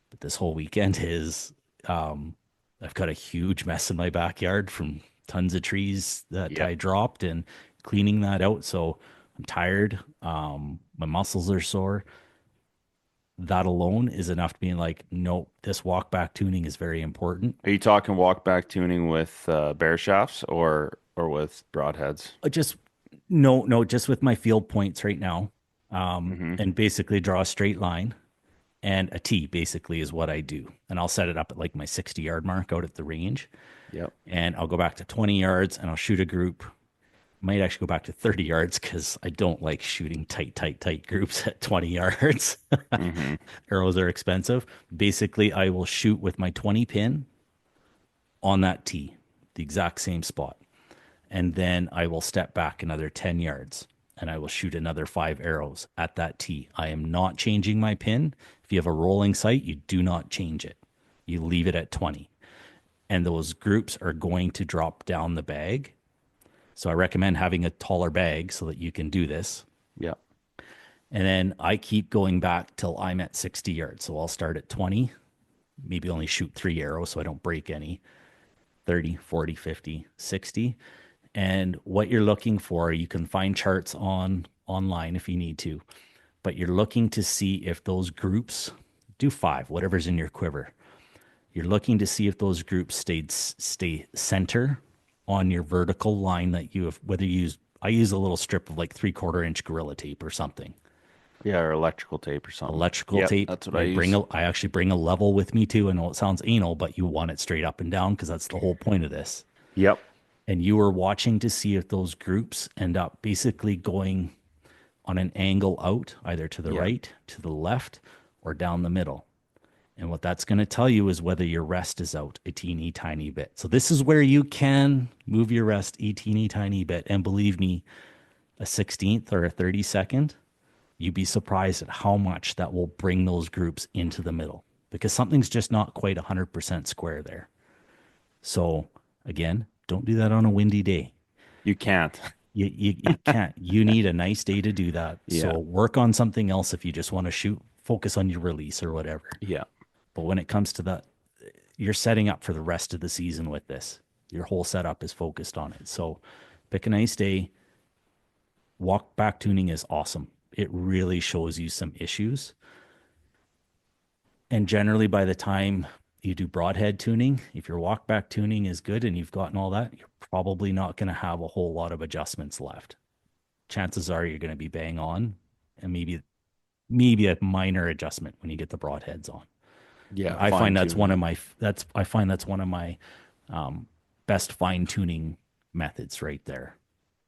But this whole weekend is I've got a huge mess in my backyard from tons of trees that I dropped and cleaning that out. So I'm tired. My muscles are sore. That alone is enough to be like, nope, this walk back tuning is very important. Are you talking walk back tuning with bear shafts or with broadheads? Just no, just with my field points right now. And basically draw a straight line and a T basically is what I do. And I'll set it up at like my 60-yard mark out at the range. Yep. And I'll go back to 20 yards and I'll shoot a group. Might actually go back to 30 yards because I don't like shooting tight groups at 20 yards. Arrows are expensive. Basically, I will shoot with my 20 pin on that tee, the exact same spot. And then I will step back another 10 yards and I will shoot another 5 arrows at that tee. I am not changing my pin. If you have a rolling sight, you do not change it. You leave it at 20. And those groups are going to drop down the bag. So I recommend having a taller bag so that you can do this. Yeah. And then I keep going back till I'm at 60 yards. So I'll start at 20, maybe only shoot 3 arrows so I don't break any. 30, 40, 50, 60. And what you're looking for, you can find charts online if you need to, but you're looking to see if those groups do 5, whatever's in your quiver. You're looking to see if those groups stay center on your vertical line that you have, whether you use, I use a little strip of like 3/4 inch Gorilla tape or something. Yeah, or electrical tape or something. Electrical tape. That's what I use. I actually bring a level with me too. I know it sounds anal, but you want it straight up and down because that's the whole point of this. Yep. And you are watching to see if those groups end up basically going on an angle out, either to the right, to the left, or down the middle. And what that's going to tell you is whether your rest is out a teeny tiny bit. So this is where you can move your rest a teeny tiny bit. And believe me, a 16th or a 32nd, you'd be surprised at how much that will bring those groups into the middle because something's just not quite 100% square there. So again, don't do that on a windy day. You can't. You can't. You need a nice day to do that. Yeah. So work on something else if you just want to shoot. Focus on your release or whatever. Yeah. But when it comes to that, you're setting up for the rest of the season with this. Your whole setup is focused on it. So pick a nice day. Walk back tuning is awesome. It really shows you some issues. And generally, by the time you do broadhead tuning, if your walk back tuning is good and you've gotten all that, you're probably not going to have a whole lot of adjustments left. Chances are you're going to be bang on, and maybe a minor adjustment when you get the broadheads on. Yeah, I find that's one of my best fine tuning methods right there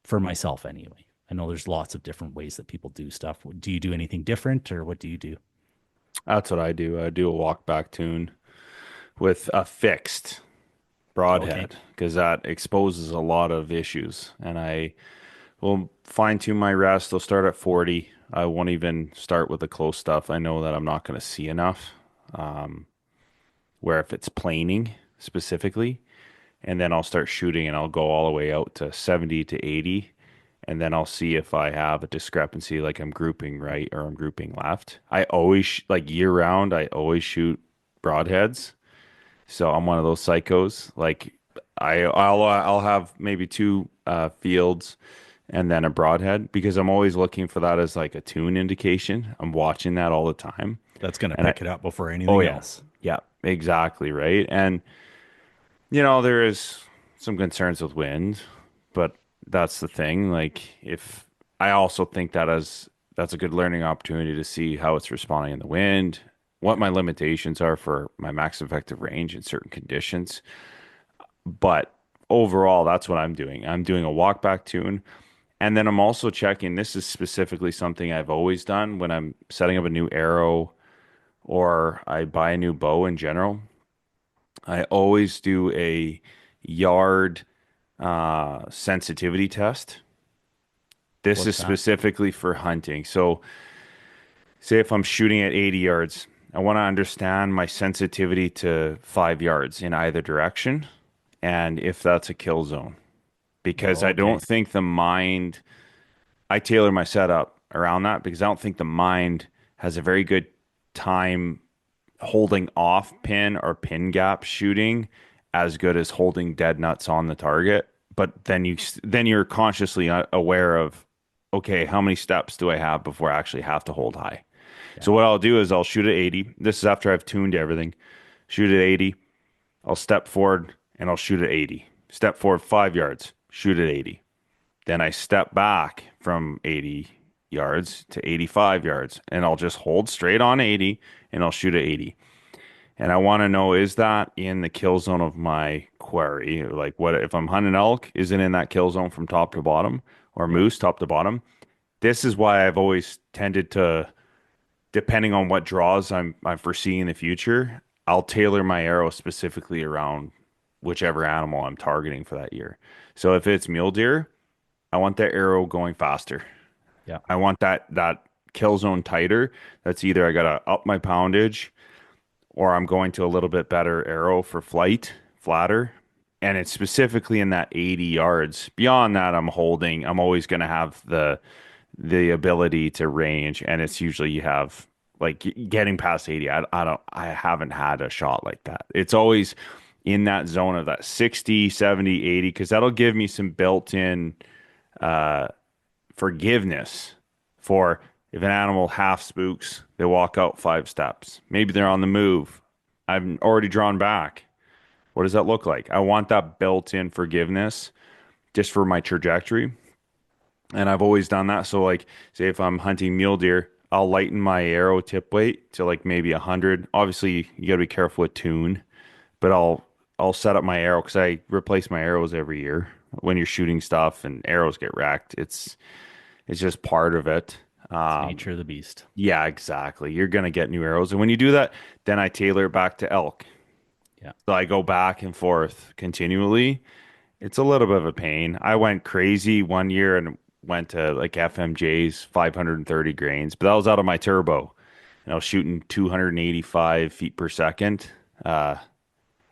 for myself anyway. I know there's lots of different ways that people do stuff. Do you do anything different, or what do you do? That's what I do. I do a walk back tune with a fixed broadhead because that exposes a lot of issues. And I will fine tune my rest. I'll start at 40. I won't even start with the close stuff. I know that I'm not going to see enough. Where if it's planing specifically, and then I'll start shooting and I'll go all the way out to 70 to 80. And then I'll see if I have a discrepancy, like I'm grouping right or I'm grouping left. I always, like year round, I always shoot broadheads. So I'm one of those psychos. Like I'll have maybe two fields and then a broadhead because I'm always looking for that as like a tune indication. I'm watching that all the time. That's going to pick it up before anything else. Yeah, exactly. Right. And, you know, there is some concerns with wind, but that's the thing. Like if I also think that's a good learning opportunity to see how it's responding in the wind, what my limitations are for my max effective range in certain conditions. But overall, that's what I'm doing. I'm doing a walk back tune. And then I'm also checking, this is specifically something I've always done when I'm setting up a new arrow or I buy a new bow in general. I always do a yard sensitivity test. This is specifically for hunting. So say if I'm shooting at 80 yards, I want to understand my sensitivity to 5 yards in either direction and if that's a kill zone. Because I don't think I tailor my setup around that because I don't think the mind has a very good time holding off pin or pin gap shooting as good as holding dead nuts on the target. But then you're consciously aware of, okay, how many steps do I have before I actually have to hold high? Yeah. So what I'll do is I'll shoot at 80. This is after I've tuned everything. Shoot at 80. I'll step forward and I'll shoot at 80. Step forward 5 yards, shoot at 80. Then I step back from 80 yards to 85 yards and I'll just hold straight on 80 and I'll shoot at 80. And I want to know, is that in the kill zone of my quarry? Like what if I'm hunting elk, is it in that kill zone from top to bottom or moose top to bottom? This is why I've always tended to, depending on what draws I'm foreseeing in the future, I'll tailor my arrow specifically around whichever animal I'm targeting for that year. So if it's mule deer, I want that arrow going faster. Yeah. I want that kill zone tighter. That's either I got to up my poundage or I'm going to a little bit better arrow for flight, flatter. And it's specifically in that 80 yards. Beyond that, I'm always going to have the ability to range. And it's usually you have like getting past 80. I haven't had a shot like that. It's always in that zone of that 60, 70, 80, because that'll give me some built-in forgiveness for if an animal half spooks, they walk out 5 steps. Maybe they're on the move. I've already drawn back. What does that look like? I want that built-in forgiveness just for my trajectory. And I've always done that. So like, say if I'm hunting mule deer, I'll lighten my arrow tip weight to like maybe 100. Obviously, you got to be careful with tune, but I'll set up my arrow because I replace my arrows every year. When you're shooting stuff and arrows get wrecked, it's just part of it. It's nature of the beast. Yeah, exactly. You're going to get new arrows. And when you do that, then I tailor it back to elk. Yeah. So I go back and forth continually. It's a little bit of a pain. I went crazy one year and went to like FMJ's 530 grains, but that was out of my turbo. And I was shooting 285 feet per second.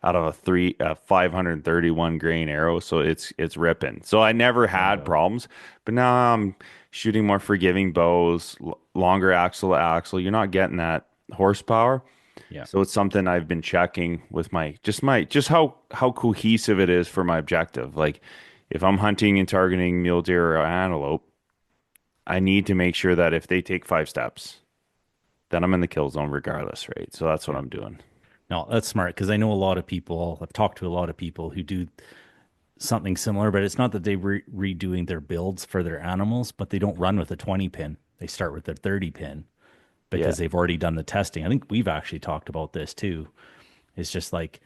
out of a 531 grain arrow. So it's ripping. So I never had problems, but now I'm shooting more forgiving bows, longer axle to axle. You're not getting that horsepower. Yeah. So it's something I've been checking with just how cohesive it is for my objective. Like if I'm hunting and targeting mule deer or antelope, I need to make sure that if they take 5 steps, then I'm in the kill zone regardless, right? So that's what I'm doing. No, that's smart because I know a lot of people, I've talked to a lot of people who do something similar, but it's not that they redoing their builds for their animals, but they don't run with a 20 pin. They start with their 30 pin because they've already done the testing. I think we've actually talked about this too. It's just like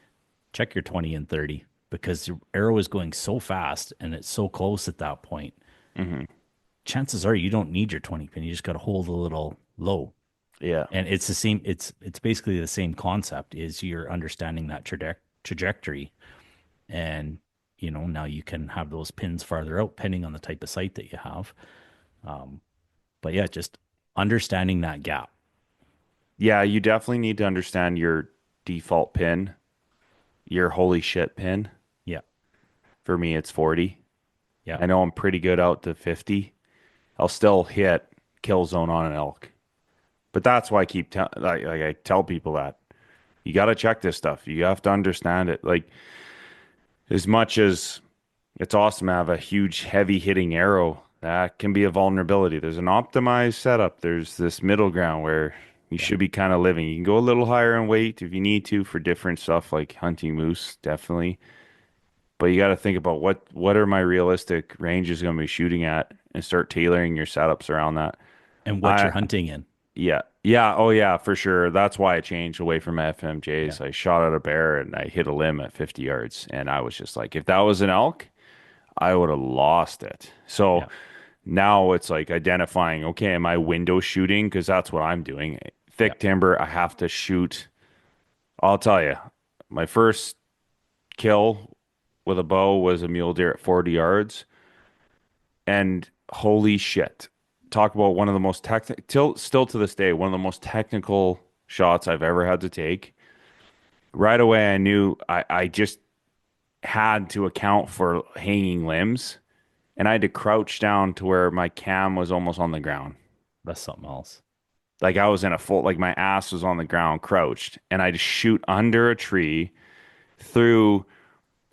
check your 20 and 30 because your arrow is going so fast and it's so close at that point. Chances are you don't need your 20 pin. You just got to hold a little low. Yeah. And it's the same, it's basically the same concept is you're understanding that trajectory. And, you know, now you can have those pins farther out depending on the type of sight that you have. But yeah, just understanding that gap. Yeah, you definitely need to understand your default pin, your holy shit pin. Yeah. For me, it's 40. Yeah. I know I'm pretty good out to 50. I'll still hit kill zone on an elk. But that's why I keep I tell people that you got to check this stuff. You have to understand it. Like as much as it's awesome to have a huge heavy hitting arrow, that can be a vulnerability. There's an optimized setup. There's this middle ground where you should be kind of living. You can go a little higher in weight if you need to for different stuff like hunting moose, definitely. But you got to think about what are my realistic ranges going to be shooting at and start tailoring your setups around that. And what you're hunting in. Yeah. Yeah. Oh, yeah, for sure. That's why I changed away from FMJs. I shot at a bear and I hit a limb at 50 yards. And I was just like, if that was an elk, I would have lost it. So now it's like identifying, okay, am I window shooting? Because that's what I'm doing. Thick timber, I have to shoot. I'll tell you, my first kill with a bow was a mule deer at 40 yards. And holy shit. Talk about one of the most technical, still to this day, one of the most technical shots I've ever had to take. Right away, I knew I just had to account for hanging limbs, and I had to crouch down to where my cam was almost on the ground. That's something else. Like I was in a full, like my ass was on the ground, crouched, and I just shoot under a tree through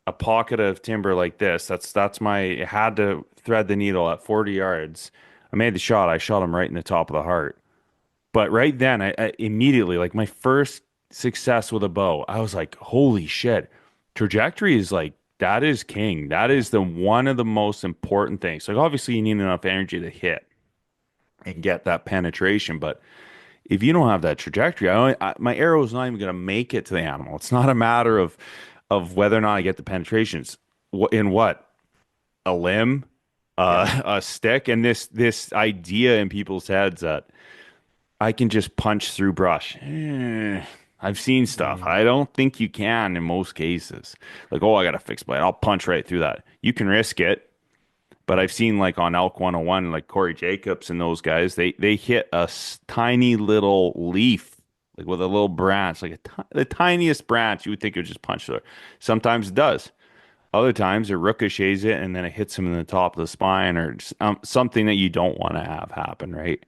a pocket of timber like this. That's my, it had to thread the needle at 40 yards. I made the shot. I shot him right in the top of the heart. But right then, I immediately, like my first success with a bow, I was like, holy shit. Trajectory is like, that is king. That is the one of the most important things. Like obviously you need enough energy to hit and get that penetration. But if you don't have that trajectory, my arrow is not even going to make it to the animal. It's not a matter of whether or not I get the penetrations. In what? A limb? A stick, and this idea in people's heads that I can just punch through brush. I've seen stuff. I don't think you can in most cases. Like, oh, I got to fix blade. I'll punch right through that. You can risk it, but I've seen like on Elk 101, like Corey Jacobs and those guys, they hit a tiny little leaf, like with a little branch, like the tiniest branch. You would think it would just punch through. Sometimes it does. Other times it ricochets it and then it hits him in the top of the spine or something that you don't want to have happen, right?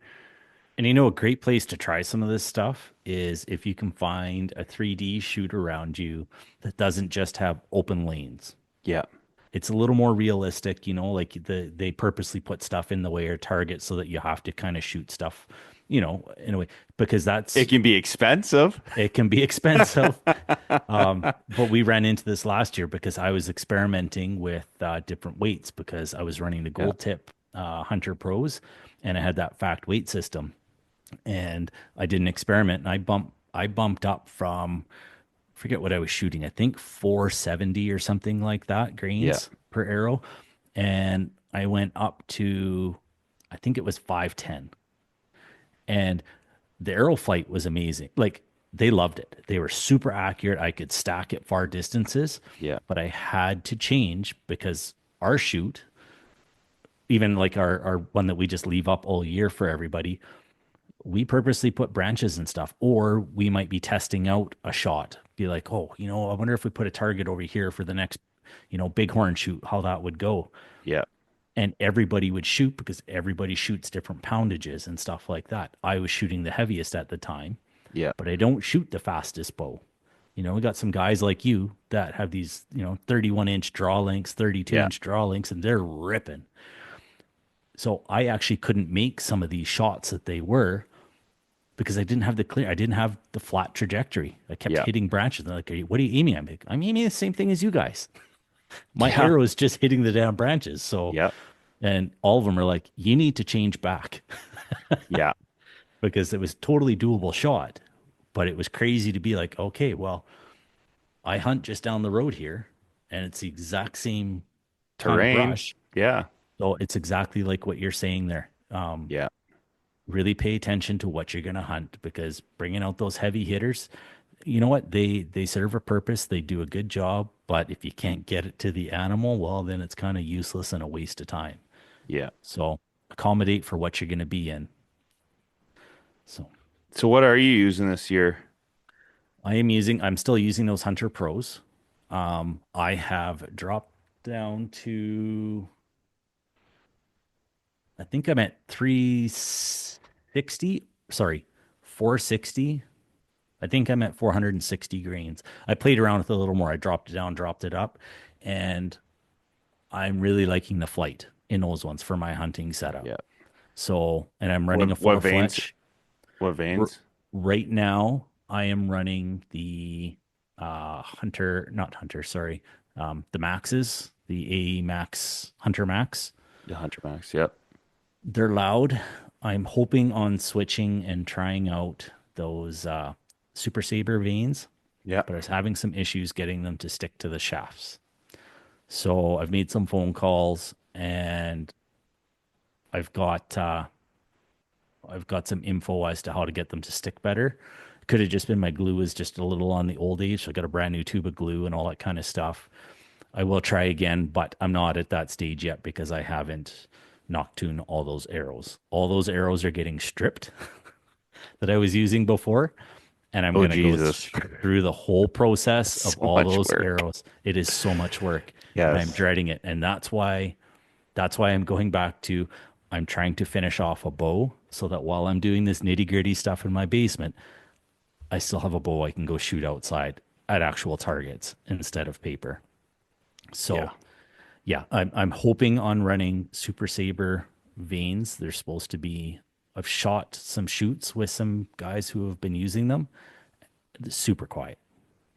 And you know, a great place to try some of this stuff is if you can find a 3D shoot around you that doesn't just have open lanes. Yeah. It's a little more realistic, you know, like they purposely put stuff in the way or target so that you have to kind of shoot stuff, you know, in a way, because it can be expensive. It can be expensive. But we ran into this last year because I was experimenting with different weights because I was running the gold tip Hunter Pros and I had that fact weight system and I did an experiment and I bumped up from, forget what I was shooting. I think 470 or something like that grains per arrow. And I went up to, I think it was 510. And the arrow flight was amazing. Like they loved it. They were super accurate. I could stack at far distances. Yeah. But I had to change because our shoot, even like our one that we just leave up all year for everybody, we purposely put branches and stuff, or we might be testing out a shot be like, oh, I wonder if we put a target over here for the next, bighorn shoot, how that would go. Yeah. And everybody would shoot because everybody shoots different poundages and stuff like that. I was shooting the heaviest at the time, Yeah. but I don't shoot the fastest bow. We got some guys like you that have these, 31-inch draw lengths, 32-inch draw lengths, and they're ripping. So I actually couldn't make some of these shots that they were because I didn't have I didn't have the flat trajectory. I kept hitting branches. They're like, what are you aiming at? I'm aiming the same thing as you guys. My arrow is just hitting the damn branches. So, and all of them are like, you need to change back. Yeah. Because it was totally doable shot, but it was crazy to be like, okay, well, I hunt just down the road here and it's the exact same terrain. Kind of brush. Yeah. So it's exactly like what you're saying there. Yeah. Really pay attention to what you're going to hunt because bringing out those heavy hitters, you know what? They serve a purpose. They do a good job. But if you can't get it to the animal, well, then it's kind of useless and a waste of time. Yeah. So accommodate for what you're going to be in. So what are you using this year? I'm still using those Hunter Pros. I have dropped down to, I think I'm at 460. I think I'm at 460 grains. I played around with it a little more. I dropped it down, dropped it up, and I'm really liking the flight in those ones for my hunting setup. Yeah. So, and I'm running a 4-fletch. What veins? Right now, I am running the the Maxes, the A Max, Hunter Max. The Hunter Max, yep. They're loud. I'm hoping on switching and trying out those Super Saber veins. Yeah. But I was having some issues getting them to stick to the shafts. So I've made some phone calls and I've got some info as to how to get them to stick better. Could have just been my glue is just a little on the old age. So I got a brand new tube of glue and all that kind of stuff. I will try again, but I'm not at that stage yet because I haven't nock-tuned all those arrows. All those arrows are getting stripped that I was using before. And I'm going to go through the whole process of all those arrows. It is so much work. Yes. And I'm dreading it. And that's why I'm going back to, I'm trying to finish off a bow so that while I'm doing this nitty gritty stuff in my basement, I still have a bow I can go shoot outside at actual targets instead of paper. So I'm hoping on running Super Saber veins. They're supposed to be, I've shot some shoots with some guys who have been using them. Super quiet.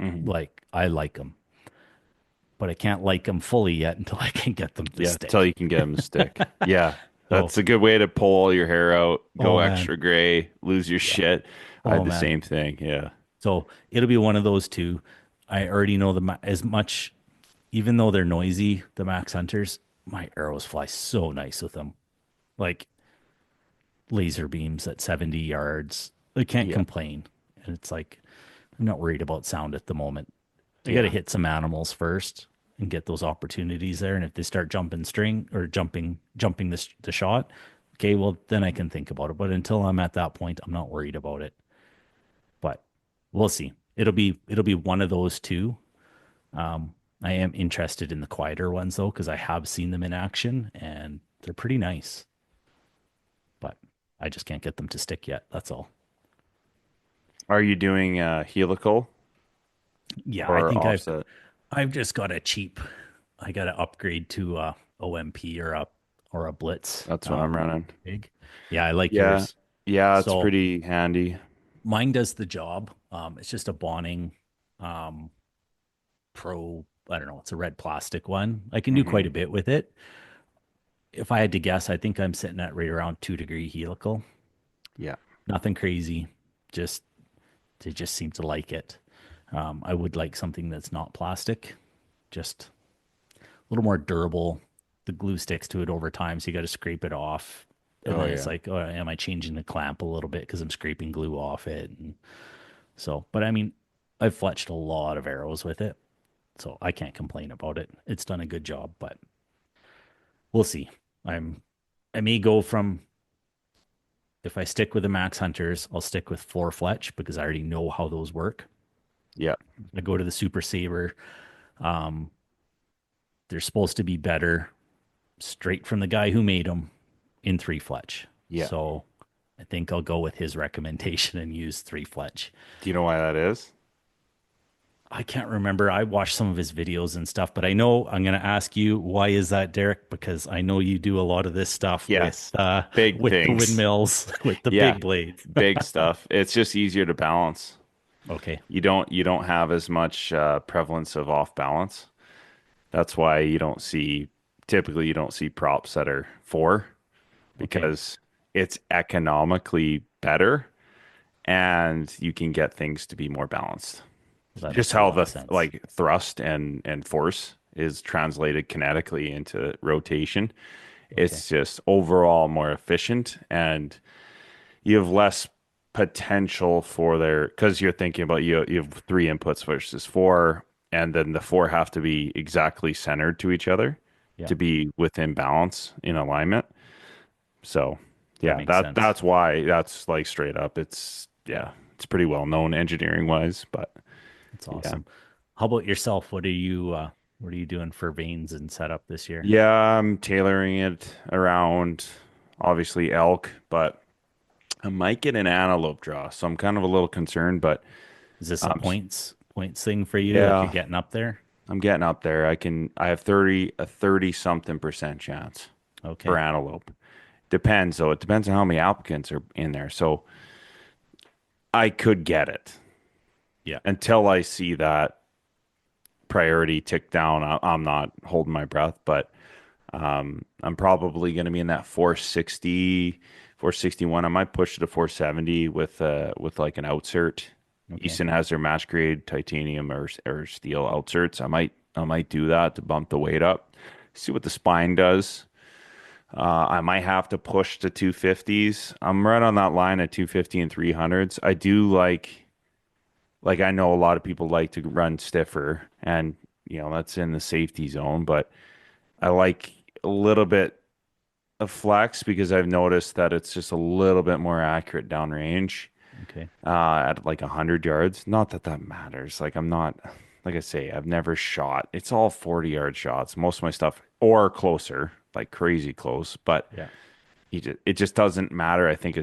Mm-hmm. Like I like them, but I can't like them fully yet until I can get them to stick. Until you can get them to stick. Yeah. That's a good way to pull all your hair out, go extra gray, lose your shit. I had the same thing. Yeah. So it'll be one of those two. I already know as much, even though they're noisy, the Max Hunters, my arrows fly so nice with them. Like laser beams at 70 yards. I can't complain. And it's like, I'm not worried about sound at the moment. I got to hit some animals first and get those opportunities there. And if they start jumping string or jumping the shot, okay, well then I can think about it. But until I'm at that point, I'm not worried about it. But we'll see. It'll be one of those two. I am interested in the quieter ones though, because I have seen them in action and they're pretty nice. But I just can't get them to stick yet. That's all. Are you doing helical? Yeah, I think I've just got a cheap. I got to upgrade to OMP or a Blitz. That's what I'm running. Big. Yeah, I like yours. Yeah, it's pretty handy. Mine does the job. It's just a Bonning Pro. I don't know. It's a red plastic one. I can do quite a bit with it. If I had to guess, I think I'm sitting at right around 2-degree helical. Yeah. Nothing crazy. They just seem to like it. I would like something that's not plastic, just a little more durable. The glue sticks to it over time, so you got to scrape it off. And then it's like, oh, am I changing the clamp a little bit because I'm scraping glue off it? And so, but I mean, I've fletched a lot of arrows with it, so I can't complain about it. It's done a good job, but we'll see. I may go from, if I stick with the Max Hunters, I'll stick with 4-fletch because I already know how those work. Yeah. I go to the Super Saber. Um, they're supposed to be better, straight from the guy who made them in 3 fletch. Yeah. So I think I'll go with his recommendation and use 3 fletch. Do you know why that is? I can't remember. I watched some of his videos and stuff, but I know I'm going to ask you, why is that, Derek? Because I know you do a lot of this stuff Yes. with Big with the things. windmills, with the Yeah. big blades. Big stuff. It's just easier to balance. Okay. You don't have as much prevalence of off balance. That's why typically you don't see props that are 4 because it's economically better and you can get things to be more balanced. That Just makes a how lot the of sense. like thrust and force is translated kinetically into rotation. It's just overall more efficient and you have less potential for because you're thinking about you have 3 inputs versus 4, and then the 4 have to be exactly centered to each other Yeah. to be within balance in alignment. So yeah, makes sense. that's why that's like straight up. It's pretty well known engineering wise, but That's awesome. How about yourself? What are you doing for vanes and setup this year? yeah, I'm tailoring it around obviously elk, but I might get an antelope draw, so I'm kind of a little concerned, but Is this a points thing for you? Like yeah, you're getting up there? I'm getting up there. I have 30 something percent chance Okay. for antelope. Depends though. It depends on how many applicants are in there. So I could get it. Yeah. Until I see that priority tick down, I'm not holding my breath, but I'm probably going to be in that 460, 461. I might push it to 470 with like an outsert. Okay. Easton has their match grade titanium or steel outserts. I might do that to bump the weight up. See what the spine does. I might have to push to 250s. I'm right on that line at 250 and 300s. I do like I know a lot of people like to run stiffer, and that's in the safety zone, but I like a little bit of flex because I've noticed that it's just a little bit more accurate downrange. Okay. At like 100 yards. Not that that matters. Like I'm not, like I say, I've never shot. It's all 40-yard shots. Most of my stuff, or closer, like crazy close. But Yeah. it just doesn't matter. I think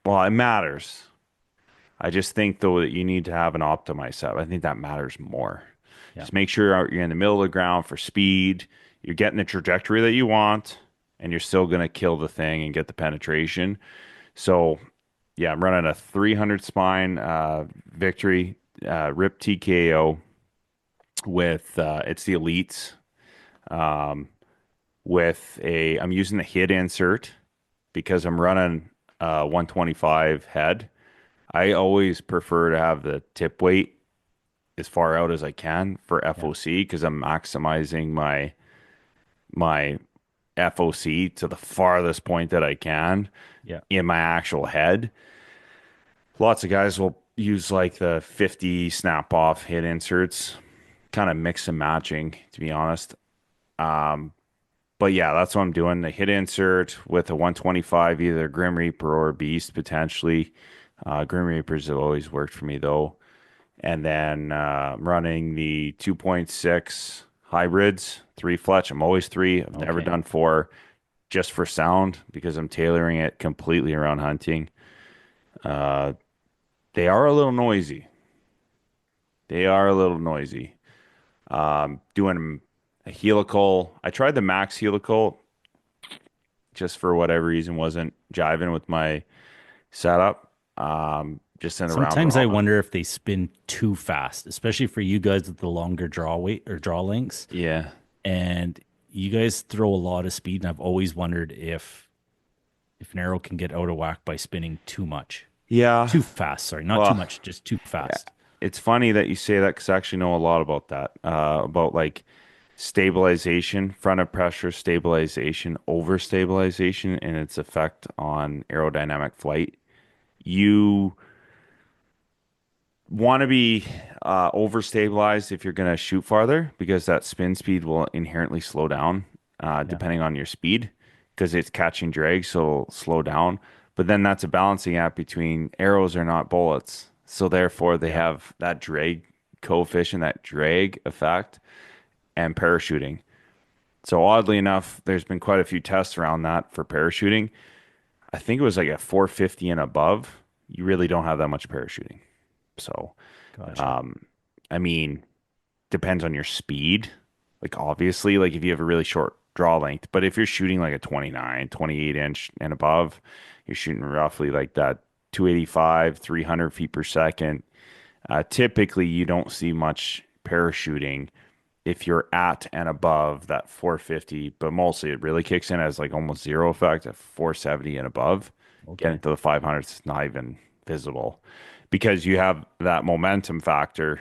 well, it matters. I just think though that you need to have an optimized setup. I think that matters more. Yeah. Just make sure you're in the middle of the ground for speed. You're getting the trajectory that you want, and you're still going to kill the thing and get the penetration. So, yeah, I'm running a 300 spine Victory RIP TKO with it's the Elites I'm using the hit insert because I'm running 125 head. I always prefer to have the tip weight as far out as I can for FOC because I'm maximizing my FOC to the farthest point that I can in my actual head. Lots of guys will use like the 50 snap off hit inserts, kind of mix and matching, to be honest. But yeah, that's what I'm doing. The hit insert with a 125, either Grim Reaper or Beast potentially. Grim Reapers have always worked for me though. And then I'm running the 2.6 hybrids, 3 fletch. I'm always 3. I've never done 4 just for sound because I'm tailoring it completely around hunting. They are a little noisy. Doing a helical. I tried the max helical just for whatever reason wasn't jiving with my setup. Just in a round Sometimes I robin. wonder if they spin too fast, especially for you guys with the longer draw weight or draw lengths. Yeah. And you guys throw a lot of speed, and I've always wondered if an arrow can get out of whack by spinning too much. Yeah. Too fast, sorry. Not too much, just too fast. It's funny that you say that because I actually know a lot about that. About like stabilization, front of pressure stabilization, over stabilization, and its effect on aerodynamic flight. You want to be over stabilized if you're going to shoot farther because that spin speed will inherently slow down depending on your speed because it's catching drag, so it'll slow down. But then that's a balancing act between arrows are not bullets, so therefore they have that drag coefficient, that drag effect, and parachuting. So oddly enough, there's been quite a few tests around that for parachuting. I think it was like at 450 and above, you really don't have that much parachuting. So, Gotcha. I mean, depends on your speed. Like obviously, like if you have a really short draw length, but if you're shooting like a 29, 28 inch and above, you're shooting roughly like that 285, 300 feet per second. Typically, you don't see much parachuting if you're at and above that 450, but mostly it really kicks in as like almost zero effect at 470 and above. Okay. Getting to the 500s, it's not even visible because you have that momentum factor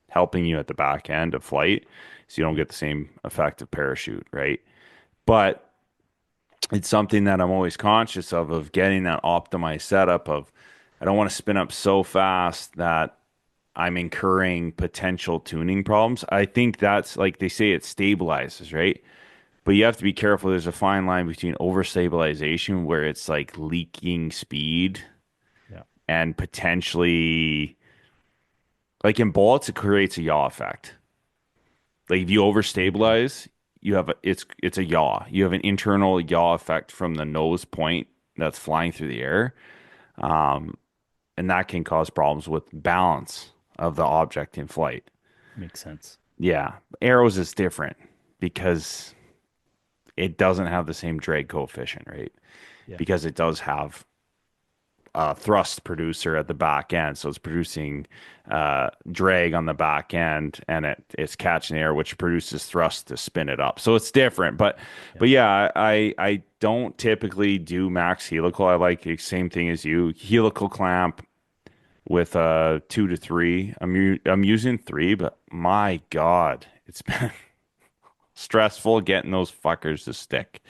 helping you at the back end of flight, so you don't get the same effect of parachute, right? But it's something that I'm always conscious of getting that optimized setup of I don't want to spin up so fast that I'm incurring potential tuning problems. I think that's like they say it stabilizes, right? But you have to be careful. There's a fine line between overstabilization where it's like leaking speed Yeah. and potentially like in bullets, it creates a yaw effect. Like if you overstabilize, you have it's a yaw. You have an internal yaw effect from the nose point that's flying through the air. And that can cause problems with balance of the object in flight. Makes sense. Yeah, arrows is different because it doesn't have the same drag coefficient, right? Yeah. Because it does have a thrust producer at the back end, so it's producing drag on the back end, and it's catching air, which produces thrust to spin it up. So it's different, but yeah, I don't typically do max helical. I like the same thing as you, helical clamp with a 2 to 3. I'm using 3, but my God, it's been stressful getting those fuckers to stick.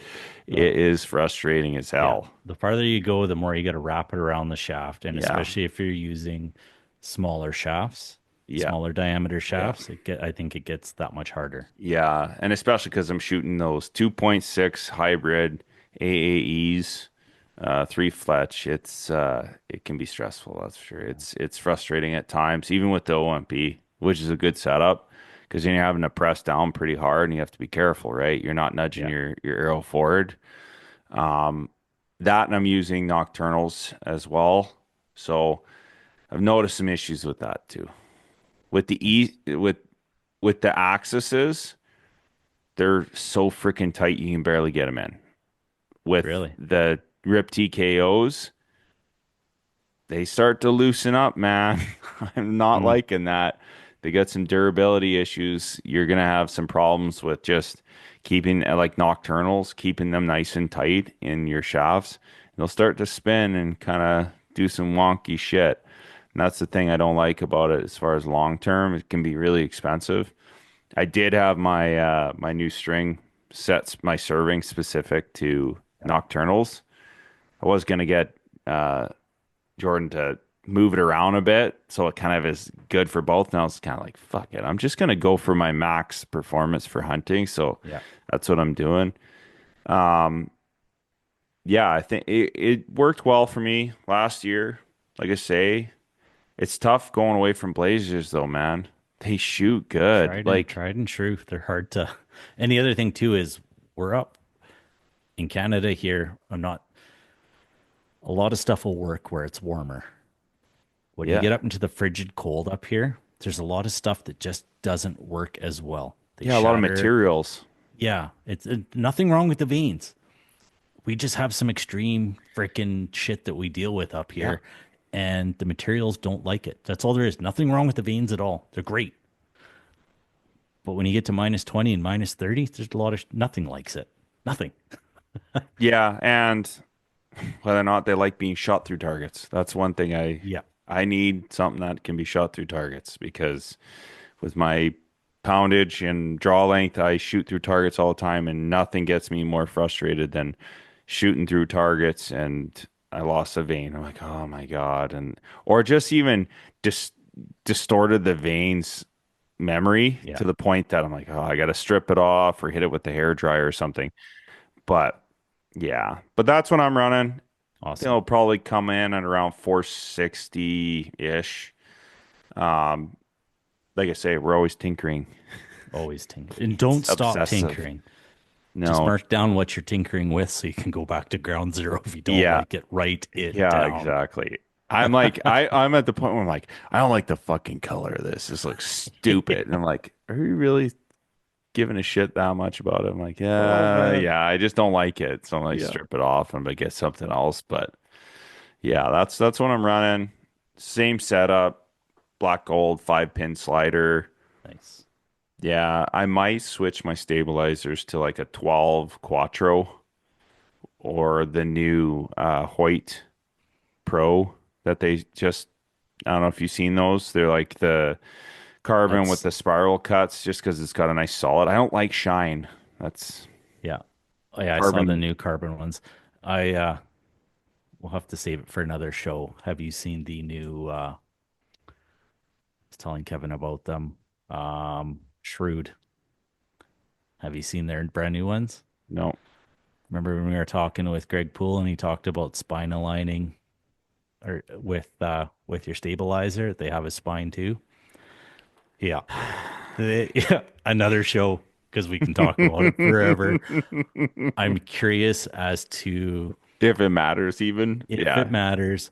It is frustrating as Yeah. hell. The farther you go, the more you got to wrap it around the shaft. And Yeah. especially if you're using smaller shafts, Yeah. smaller diameter shafts, I think it gets that much harder. Yeah, and especially because I'm shooting those 2.6 hybrid AAEs, 3 Fletch. It can be stressful, that's for sure. It's frustrating at times, even with the OMP, which is a good setup, because then you're having to press down pretty hard, and you have to be careful, right? You're not nudging your arrow forward. That and I'm using nocturnals as well, so I've noticed some issues with that too. With the with the axes, they're so freaking tight you can barely get them in. With Really? the RIP TKOs, they start to loosen up, man. I'm not liking that. They got some durability issues. You're gonna have some problems with just keeping like nocturnals, keeping them nice and tight in your shafts. They'll start to spin and kind of do some wonky shit. And that's the thing I don't like about it as far as long term. It can be really expensive. I did have my my new string sets my serving specific to nocturnals. I was gonna get Jordan to move it around a bit so it kind of is good for both. And I was kind of like, fuck it. I'm just gonna go for my max performance for hunting. So Yeah. that's what I'm doing. Yeah, I think it worked well for me last year. Like I say, it's tough going away from Blazers though, man. They shoot good. Tried and true. They're hard to. And the other thing too is we're up in Canada here. A lot of stuff will work where it's warmer. When you get up into the frigid cold up here, there's a lot of stuff that just doesn't work as well. They a lot of shatter. materials. Yeah, it's nothing wrong with the veins. We just have some extreme freaking shit that we deal with up here, and the materials don't like it. That's all there is. Nothing wrong with the veins at all. They're great. But when you get to minus 20 and minus 30, there's a lot of nothing likes it. Nothing. Yeah, and whether or not they like being shot through targets. That's one thing I need something that can be shot through targets because with my poundage and draw length, I shoot through targets all the time, and nothing gets me more frustrated than shooting through targets and I lost a vein. I'm like, oh my God. And or just even distorted the veins memory to the point that I'm like, oh, I got to strip it off or hit it with the hair dryer or something. But yeah, but that's what I'm running. Awesome. It'll probably come in at around 460 ish. like I say, we're always tinkering. Always tinker. And don't stop obsessive. tinkering. Just No. mark down what you're tinkering with so you can go back to ground zero if you don't Yeah. like it. Write it Yeah, down. exactly. I'm like, I'm at the point where I'm like, I don't like the fucking color of this. This looks stupid. And I'm like, are you really giving a shit that much about it? I'm like, man. yeah, I just don't like it. So I'm like, Yeah. strip it off and I get something else. But yeah, that's what I'm running. Same setup, black gold, 5-pin slider. Nice. Yeah, I might switch my stabilizers to like a 12 Quattro or the new Hoyt Pro that they just, I don't know if you've seen those. They're like the carbon with That's the spiral cuts just because it's got a nice solid. I don't like shine. That's yeah. Oh yeah, I saw the carbon. new carbon ones. I we'll have to save it for another show. Have you seen the new I was telling Kevin about them. Shrewd. Have you seen their brand new ones? No. Remember when we were talking with Greg Poole and he talked about spine aligning or with your stabilizer? They have a spine too. Yeah. Yeah. Another show because we can talk about it forever. I'm curious as to If it matters even. if Yeah. it matters.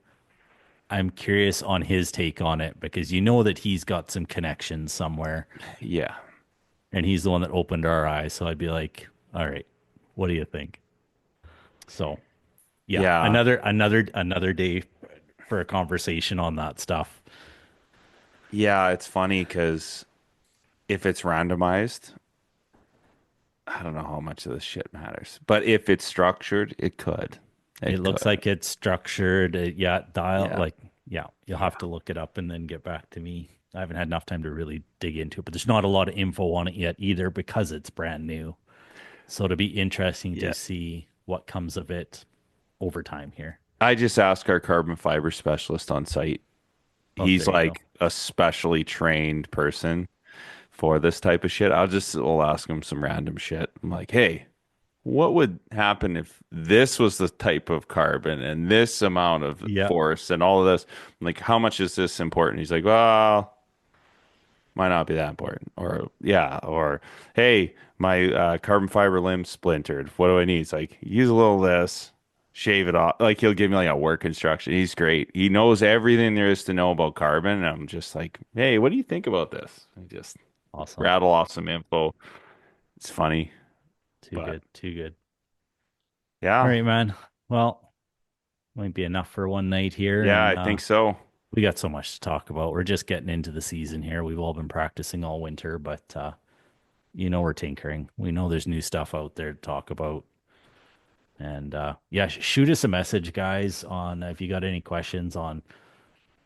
I'm curious on his take on it because you know that he's got some connections somewhere Yeah. and he's the one that opened our eyes. So I'd be like, all right, what do you think? So yeah, Yeah. another day for a conversation on that stuff. Yeah, it's funny because if it's randomized, I don't know how much of this shit matters. But if it's structured, it could. It looks could. like it's structured. Dial Yeah. like you'll have to look it up and then get back to me. I haven't had enough time to really dig into it, but there's not a lot of info on it yet either because it's brand new. So it'll be interesting Yeah. to see what comes of it over time here. I just asked our carbon fiber specialist on site. Oh, He's there you like a specially trained person for this type of shit. We'll ask him some random shit. I'm like, hey, what would happen if this was the type of carbon and this amount of Yeah. force and all of this? I'm like, how much is this important? He's like, well, might not be that important. Or yeah, or hey, my carbon fiber limb splintered. What do I need? It's like, use a little of this, shave it off. Like he'll give me like a work instruction. He's great. He knows everything there is to know about carbon. And I'm just like, hey, what do you think about this? I just Awesome. rattle off some info. It's funny. Too good. Too good. Yeah. All right, man. Well, might be enough for one night here. Yeah, and, I think so. We got so much to talk about. We're just getting into the season here. We've all been practicing all winter, but we're tinkering. We know there's new stuff out there to talk about. And shoot us a message, guys, on if you got any questions on,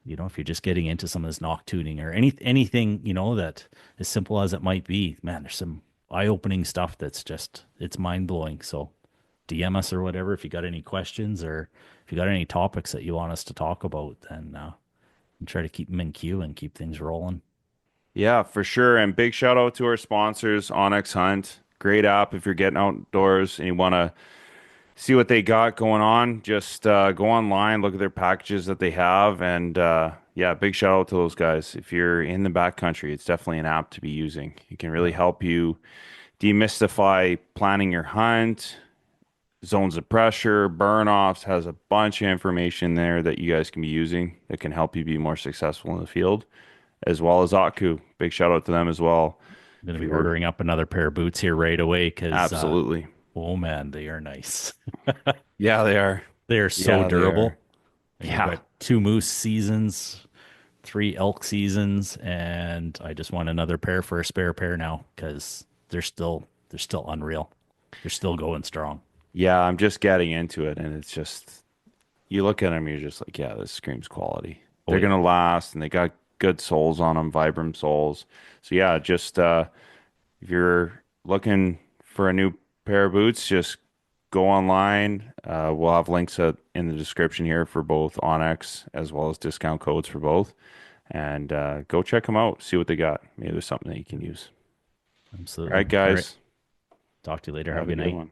if you're just getting into some of this knock tuning or anything, that as simple as it might be. Man, there's some eye-opening stuff that's just, it's mind-blowing. So DM us or whatever if you got any questions or if you got any topics that you want us to talk about, then and try to keep them in queue and keep things rolling. Yeah, for sure. And big shout out to our sponsors, Onyx Hunt. Great app if you're getting outdoors and you want to see what they got going on. Just go online, look at their packages that they have. And big shout out to those guys. If you're in the backcountry, it's definitely an app to be using. It can really help you demystify planning your hunt, zones of pressure, burn offs, has a bunch of information there that you guys can be using that can help you be more successful in the field, as well as Aku. Big shout out to them as well. I'm going to be ordering up another pair of boots here right away because absolutely. Oh man, they are nice. Yeah, they are. They are so durable. Yeah. Got 2 moose seasons, 3 elk seasons, and I just want another pair for a spare pair now because they're still unreal. They're still going strong. Yeah, I'm just getting into it, and it's just, you look at them, you're just like, yeah, this screams quality. They're going to last, and they got good soles on them, Vibram soles. So yeah, just if you're looking for a new pair of boots, just go online. We'll have links in the description here for both Onyx as well as discount codes for both. And go check them out, see what they got. Maybe there's something that you can use. Absolutely. All right, guys. All right. Talk to you later. Have a good night. One.